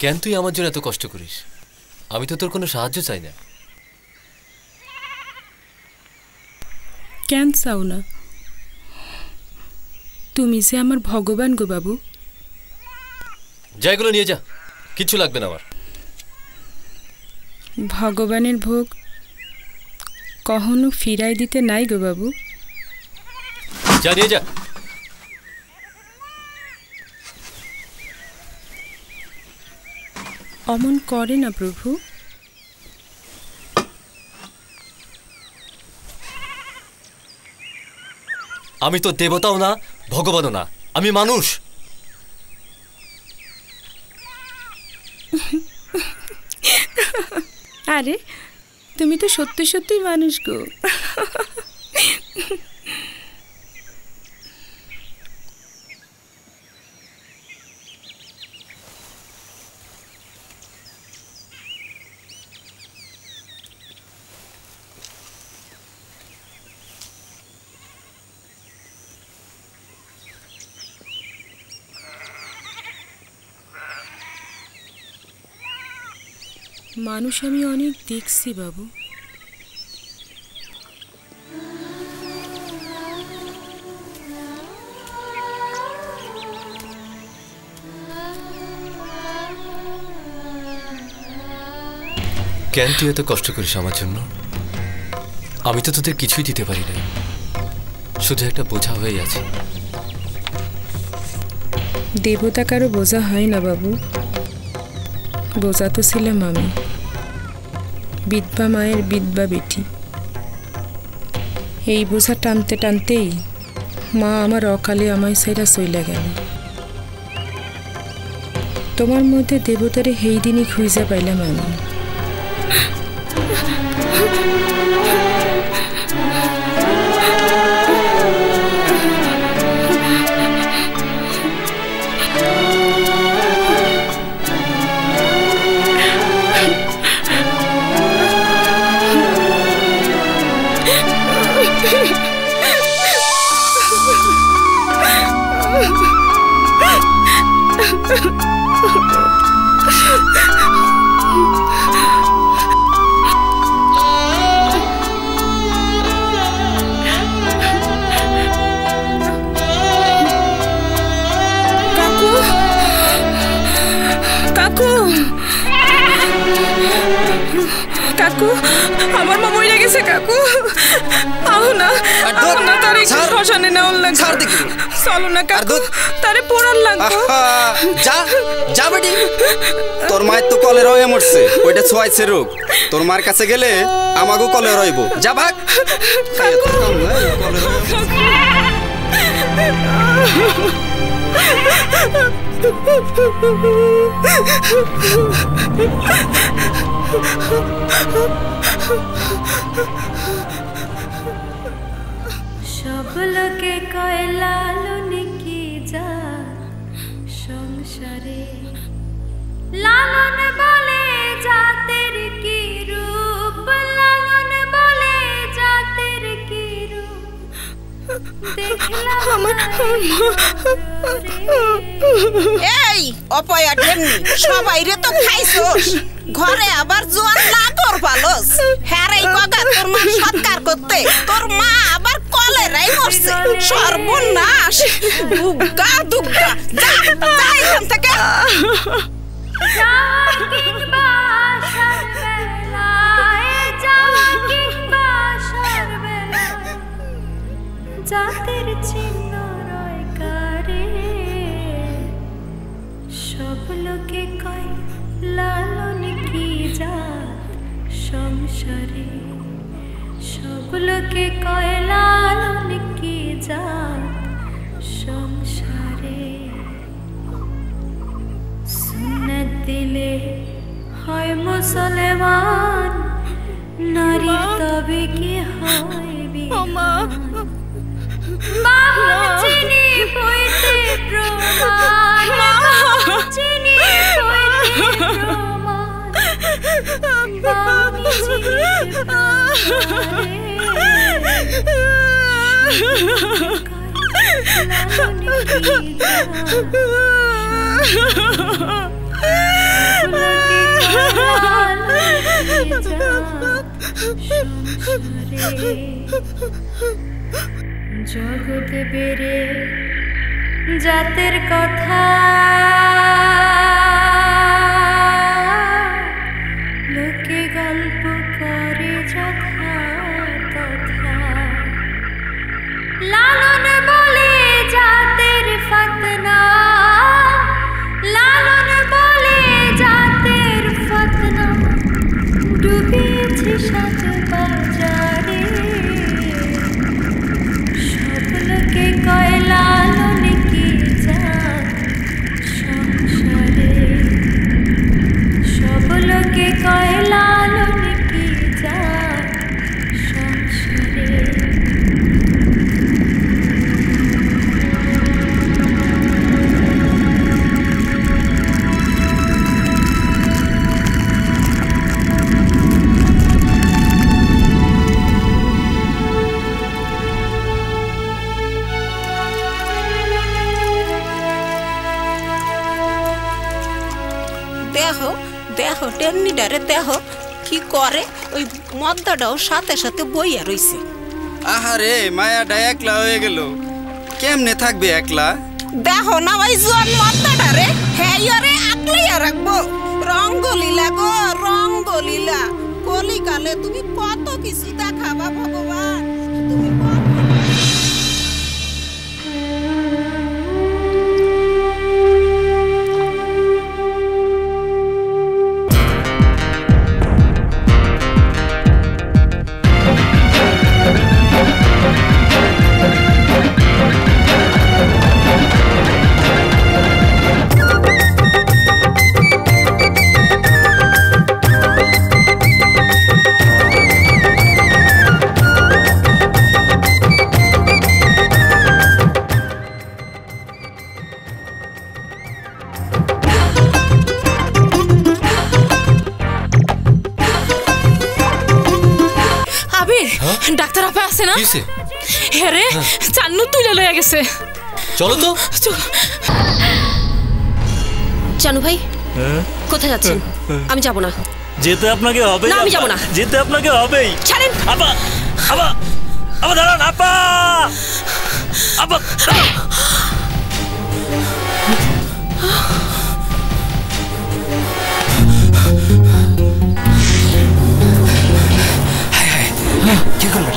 S21: কেন তুই আমার জন্য এত কষ্ট করিস? আমি তো তোর কোনো সাহায্য চাই না।
S3: কেন চাও না? তুমি যে আমার ভগবান গো বাবু।
S21: যা, এগুলো নিয়ে যা, কিচ্ছু লাগবে না আমার।
S3: ভগবানের ভোগ কখনো ফিরাই দিতে নাই গো বাবু।
S21: যা, নিয়ে যা।
S3: অমন করে না প্রভু।
S21: আমি তো দেবতাও না, ভগবানও না, আমি মানুষ।
S3: আরে তুমি তো সত্যি সত্যি মানুষ গো। মানুষ আমি অনেক দেখছি বাবু।
S21: কেন তুই এত কষ্ট করিস আমার জন্য? আমি তো তোদের কিছুই দিতে পারি না, শুধু একটা বোঝা হয়ে আছে।
S3: দেবতা কারো বোঝা হয় না বাবু। বোঝা তো ছিলাম আমি, বিধবা মায়ের বিধবা বেটি। এই বোঝা টানতে টানতেই মা আমার অকালে আমায় সাইরা চইলা গেল। তোমার মধ্যে দেবতারে সেই দিনই খুঁজে পাইলাম আমি। কাকু, আমার মা মরে গেছে কাকু। আও না, আও না, তারে শ্মশানে নেওয়ার লাগবে। ছাড় দেখি, চলো না কাকু, তারে পোড়ার লাগবে।
S4: যা যা বেটি, তোর মায়ের তো কলেরা হয়ে মরছে, ওইটা ছোঁয়াইছে রোগ। তোর মার কাছে গেলে আমাকেও কলেরা হইব। যা ভাগ।
S6: সব লোকে কয় লালন কি যা সংসারে, লালন বলে জাতের কি রূপ, লালন বলে জাতের কি রূপ।
S8: এই অপয়া ঢেমনি, সবাই রে তো খাইছস, ঘরে আবার জোয়ান না তোর পালস। হ্যাঁ রে কগা, তোর মা সৎকার করতে তোর মা আবার কলেরাই মরছে। সর্বনাশ, দুগ্গা দুগ্গা। যা যা এখান থেকে।
S6: জাতের চিহ্ন রয় কারে, সব লোকে কয় লালন কি জাত সংসারে, সব লোকে কয় লালন কি জাত সংসারে। সুন্নত দিলে হয় মুসলমান, নারী তবে কি হয় বিমান। বাহন চিনি হইতে প্রমাণ, চিনি হইতে প্রমাণ। বাহন চিনি পারে, জগতে বেড়ে জাতের কথা লোকে গল্প করে যথা তথা লালন বলে জাতের ফতনা লালন বলে জাতের ফতনা ডুবিয়েছে সাত বাজারে সব লোকে কয় লালন কি জাত সংসারে সব লোকে কয় লালন কি জাত সংসারে
S9: দেখো দেখো টেন্নিডারে দেখো কি করে ওই মদ্দাটাও সাথে সাথে বইয়া রইছে।
S4: আহারে মায়াটা একলা হয়ে গেল, কেমনে থাকবে একলা?
S9: দেখো না ওই জোয়ান মদ্দাটারে হেয়ারে আকলাইয়া রাখবো। রঙ্গলীলা গো রঙ্গলীলা, কলিকালে তুমি কত কিছু দেখাবা ভগবান।
S22: ডাক্তার আপা আছে না? হ্যাঁ রে, চান্নু তুলে লয়ে গেছে।
S21: চলো তো।
S10: চানু ভাই কোথায় যাচ্ছেন? আমি যাব না।
S13: যেতে আপনাকে হবে
S10: না, আমি যাব না।
S13: যেতে আপনাকে হবেই।
S10: ছাড়েন।
S13: আপা আপা আপা দাঁড়ান আপা আপা
S1: কি করলো?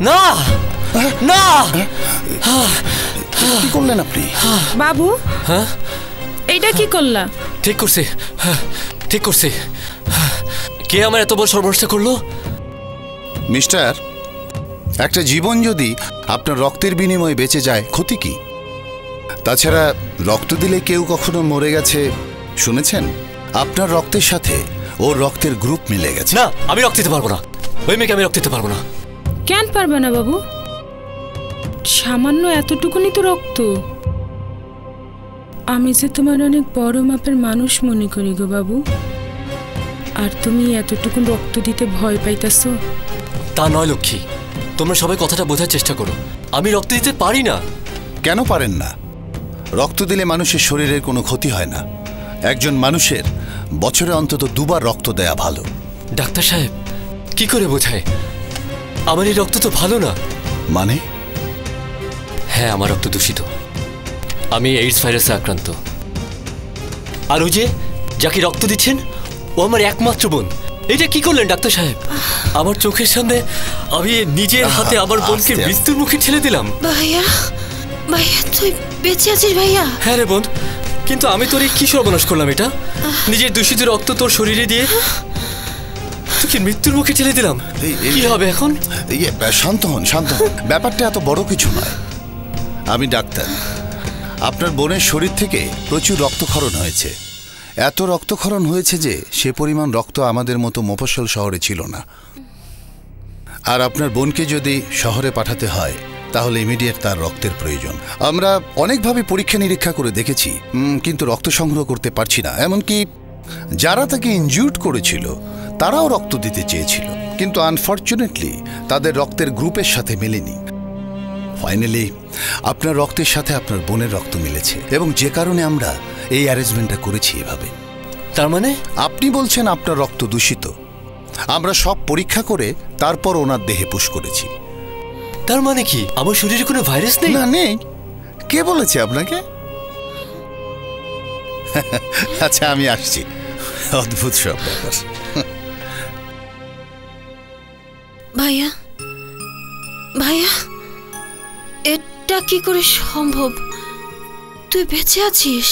S21: না না
S11: কি করলেন আপনি?
S10: বাবু,
S21: হ্যাঁ
S10: এইটা কি করলা?
S21: ঠিক করছি, ঠিক করছি। কে আমার এত বড় সর্বনাশ করলো?
S11: মিস্টার, একটা জীবন যদি আপনার রক্তের বিনিময়ে বেঁচে যায়, ক্ষতি কি? তাছাড়া রক্ত দিলে কেউ কখনো মরে গেছে শুনেছেন? আপনার রক্তের সাথে ওর রক্তের গ্রুপ মিলে গেছে।
S21: না, আমি রক্ত দিতে পারবো না। ওই মেয়েকে আমি রক্ত দিতে পারবো না।
S3: কেন পারবে না বাবু? সামান্য এতটুকুনি তো রক্ত। আমি যে তোমার অনেক বড় মাপের মানুষ মনে করি গো বাবু, আর তুমি এতটুকু রক্ত দিতে ভয় পাইতাছ?
S21: তা নয় লক্ষ্মী, তোমরা সবাই কথাটা বোঝার চেষ্টা করো। আমি রক্ত দিতে পারি না।
S11: কেন পারেন না? রক্ত দিলে মানুষের শরীরের কোনো ক্ষতি হয় না। একজন মানুষের বছরে অন্তত 2 বার রক্ত দেয়া ভালো।
S21: ডাক্তার সাহেব, কি করে বোঝায়? আমার এই রক্ত তো ভালো না।
S11: মানে?
S21: হ্যাঁ, আমার রক্ত দূষিত। আমি এইডস ভাইরাসে আক্রান্ত। আর ওই যে যাকে রক্ত দিচ্ছেন, ও আমার একমাত্র বোন। এটা কি করলেন ডাক্তার সাহেব? আমার চোখের সামনে আমি নিজের হাতে আমার বোনকে মৃত্যুর মুখে ঠেলে দিলাম।
S10: ভাইয়া, ভাইয়া তুই বেঁচে আছিস ভাইয়া?
S21: হ্যাঁ রে বোন, কিন্তু আমি তোর কি সর্বনাশ করলাম? এটা নিজের দূষিত রক্ত তোর শরীরে দিয়ে তোকে মৃত্যুর মুখে ঠেলে দিলাম। কি হবে এখন?
S11: শান্ত হন, শান্ত হন। ব্যাপারটা এত বড় কিছু নয়। আমি ডাক্তার। আপনার বোনের শরীর থেকে প্রচুর রক্তক্ষরণ হয়েছে। এত রক্তক্ষরণ হয়েছে যে সে পরিমাণ রক্ত আমাদের মতো মফস্বল শহরে ছিল না। আর আপনার বোনকে যদি শহরে পাঠাতে হয় তাহলে ইমিডিয়েট তার রক্তের প্রয়োজন। আমরা অনেকভাবে পরীক্ষা নিরীক্ষা করে দেখেছি, কিন্তু রক্ত সংগ্রহ করতে পারছি না। এমনকি যারা তাকে ইনজিউর্ড করেছিল তারাও রক্ত দিতে চেয়েছিল, কিন্তু আনফর্চুনেটলি তাদের রক্তের গ্রুপের সাথে মেলেনি। ফাইনালি আপনার রক্তের সাথে আপনার বোনের রক্ত মিলেছে, এবং যে কারণে আমরা এই অ্যারেঞ্জমেন্টটা করেছি এভাবে।
S21: তার মানে
S11: আপনি বলছেন আপনার রক্ত দূষিত। আমরা সব পরীক্ষা করে তারপর ওনার দেহে পুশ করেছি।
S21: তার মানে কি আমার শরীরে কোনো ভাইরাস নেই?
S11: না, নেই। কে বলেছে আপনাকে? আচ্ছা, আমি আসছি। অদ্ভুত সব ব্যাপার।
S10: ভাইয়া, ভাইয়া, এটা কি করে সম্ভব? তুই বেঁচে আছিস?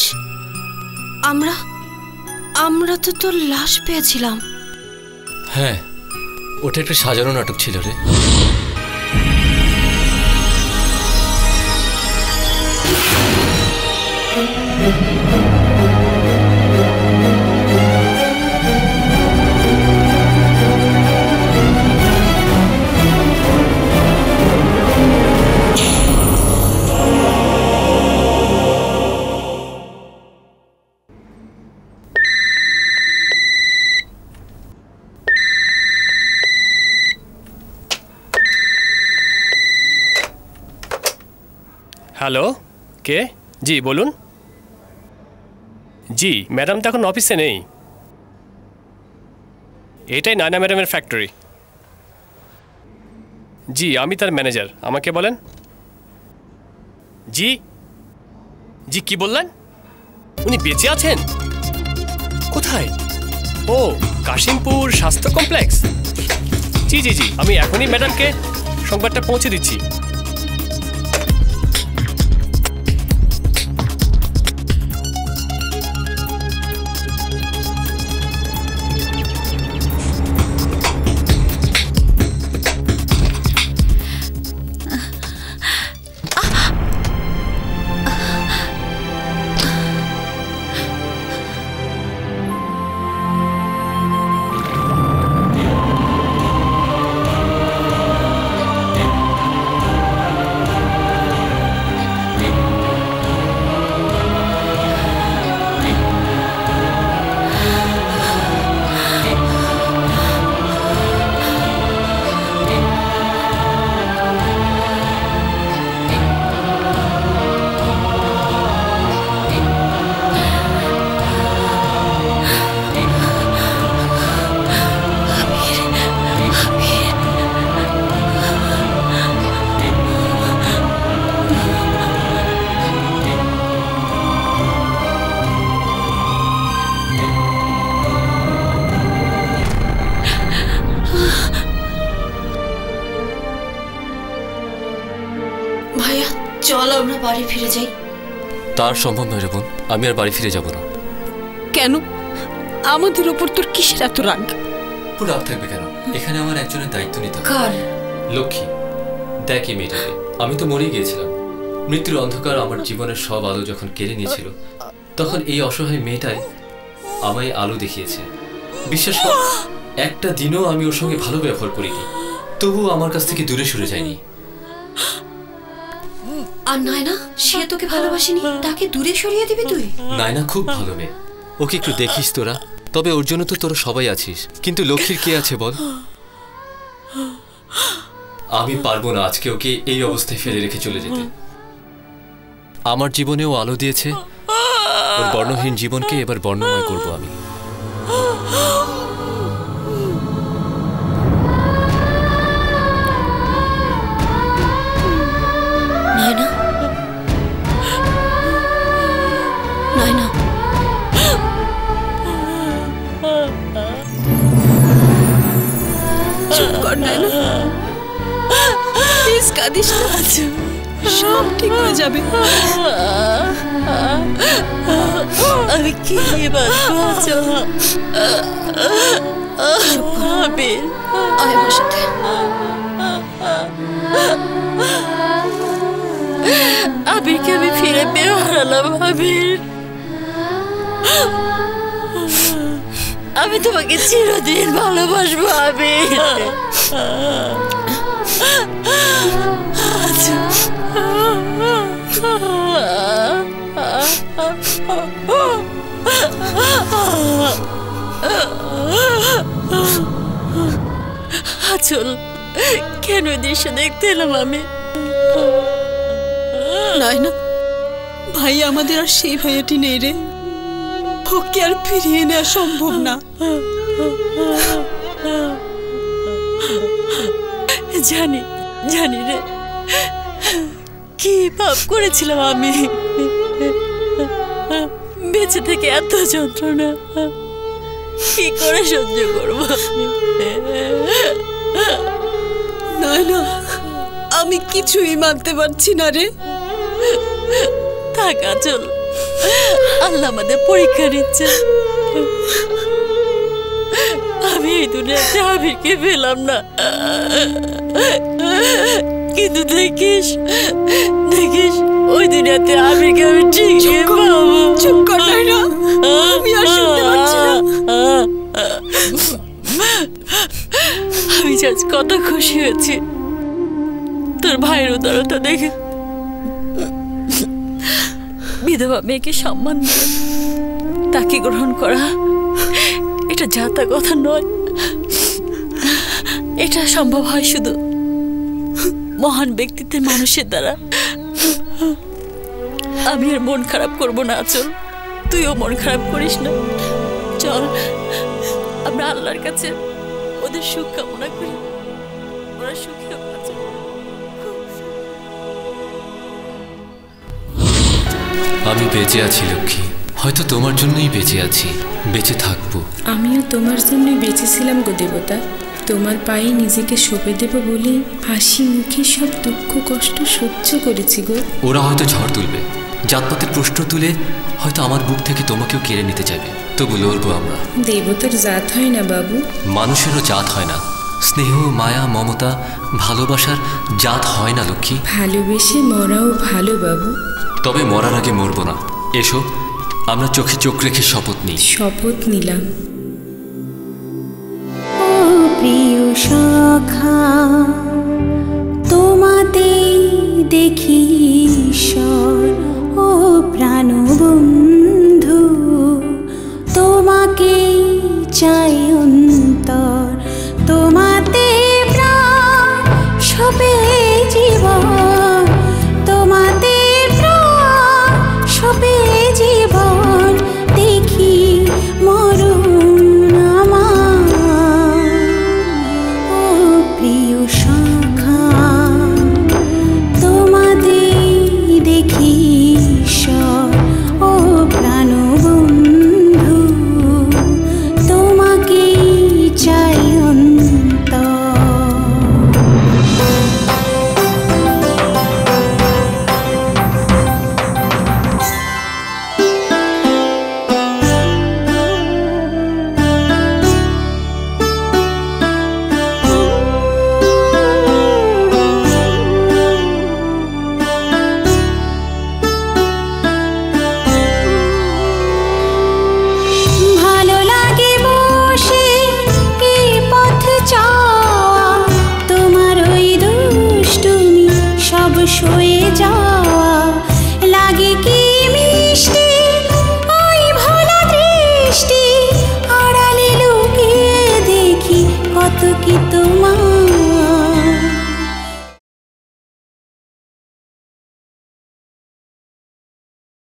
S10: আমরা তো তোর লাশ পেয়েছিলাম।
S21: হ্যাঁ, ওটা একটা সাজানো নাটক ছিল রে।
S12: হ্যালো, কে? জি বলুন। জি ম্যাডাম তো এখন অফিসে নেই। এটাই নায়না ম্যাডামের ফ্যাক্টরি। জি আমি তার ম্যানেজার। আমাকে বলেন। জি জি কি বললেন? উনি বেঁচে আছেন? কোথায়? ও, কাশিমপুর স্বাস্থ্য কমপ্লেক্স। জি জি জি আমি এখনই ম্যাডামকে সংবাদটা পৌঁছে দিচ্ছি।
S10: আমরা বাড়ি ফিরে যাই।
S21: তার সম্ভব নয় রে বোন, আমি আর বাড়ি ফিরে যাব না।
S9: কেন? আমাদের উপর তোর কিসের এত রাগ?
S21: রাগ থাকবে কেন? এখানে আমার একজনের দায়িত্ব নিতে হবে।
S10: কার?
S21: লক্ষ্মী। দেখ এই মেয়েটাকে, আমি তো মরেই গিয়েছিলাম। মৃত্যুর অন্ধকার আমার জীবনের সব আলো যখন কেড়ে নিয়েছিল, তখন এই অসহায় মেয়েটাই আমায় আলো দেখিয়েছে। বিশ্বাস কর, একটা দিনও আমি ওর সঙ্গে ভালো ব্যবহার করিনি, তবুও আমার কাছ থেকে দূরে সরে যায়নি।
S10: আর নায়না, সে তোকে ভালোবাসেনি, তাকে দূরে সরিয়ে দিবি তুই?
S21: নায়না খুব ভালো মেয়ে, ওকে একটু দেখিস তোরা। তবে ওর জন্য তো তোরা সবাই আছিস, কিন্তু লক্ষ্মীর কে আছে বল? আমি পারবো না আজকে ওকে এই অবস্থায় ফেলে রেখে চলে যেতে। আমার জীবনেও আলো দিয়েছে, ওর বর্ণহীন জীবনকে এবার বর্ণময় করবো আমি।
S10: নায়না, নায়না,
S9: চুপ কর নায়না, প্লিজ কাঁদিস না, সব ঠিক হয়ে যাবে।
S10: আমি কি নিয়ে বাঁচবো? আবির, আয় আমার সাথে। আবিরকে আমি ফিরে পেয়ে হারালাম। আবির, আমি তোমাকে চিরদিন ভালোবাসবো। আবির, আচল, কেন দৃশ্য দেখতে এলাম আমি?
S9: নায়না, ভাই আমাদের আর সেই ভাইয়াটি নেই রে, ওকে আর ফিরিয়ে নেওয়া সম্ভব না।
S10: জানি, জানি রে, কি পাপ করেছিলাম আমি, বেঁচে থেকে এত যন্ত্রণা কি করে সহ্য করবো?
S9: নায়না, আমি কিছুই মানতে পারছি না রে।
S10: থাক আচল, আল্লাহ আমাদের পরীক্ষা নিচ্ছে। আমি এই দুনিয়াতে আবিরকে পেলাম না, কিন্তু দেখিস দেখিস ওই দুনিয়াতে আবিরকে আমি ঠিকই পাবো।
S9: চুপ কর নায়না, আমি আর শুনতে পাচ্ছি না।
S10: আমি আজ কত খুশি হয়েছি তোর ভাইয়ের উদারতা দেখে। বিধবা মেয়েকে সম্মান দিয়ে তাকে গ্রহণ করা, এটা যাতা কথা নয়। এটা সম্ভব হয় শুধু মহান ব্যক্তিত্বের মানুষের দ্বারা। আমি আর মন খারাপ করবো না আচল, তুইও মন খারাপ করিস না। চল আমরা আল্লাহর কাছে ওদের সুখ কামনা করি, ওরা সুখী হোক।
S21: আমি বেঁচে আছি লক্ষ্মী, হয়তো তোমার জন্যই বেঁচে আছি, বেঁচে থাকবো।
S3: আমিও তোমার জন্যই বেঁচেছিলাম গো দেবতা। তোমার পায়ে নিজেকে সঁপে দেব বলে হাসি মুখে সব দুঃখ কষ্ট সহ্য করেছি গো।
S21: ওরা হয়তো ঝড় তুলবে, জাতপাতের প্রশ্ন তুলে হয়তো আমার বুক থেকে তোমাকেও কেড়ে নিতে চাইবে, তবু লড়বো আমরা।
S3: দেবতার জাত হয় না বাবু,
S21: মানুষেরও জাত হয় না। স্নেহ, মায়া, মমতা, ভালোবাসার জাত হয় না লক্ষ্মী।
S3: ভালোবেসে মরাও ভালো বাবু।
S21: তবে মরার আগে মরবো না। এসো আমরা চোখে চোখ রেখে শপথ নিই।
S3: শপথ নিলাম।
S6: ও প্রিয় সখা, তোমাতে দেখি ঈশ্বর, ও প্রাণবন্ধু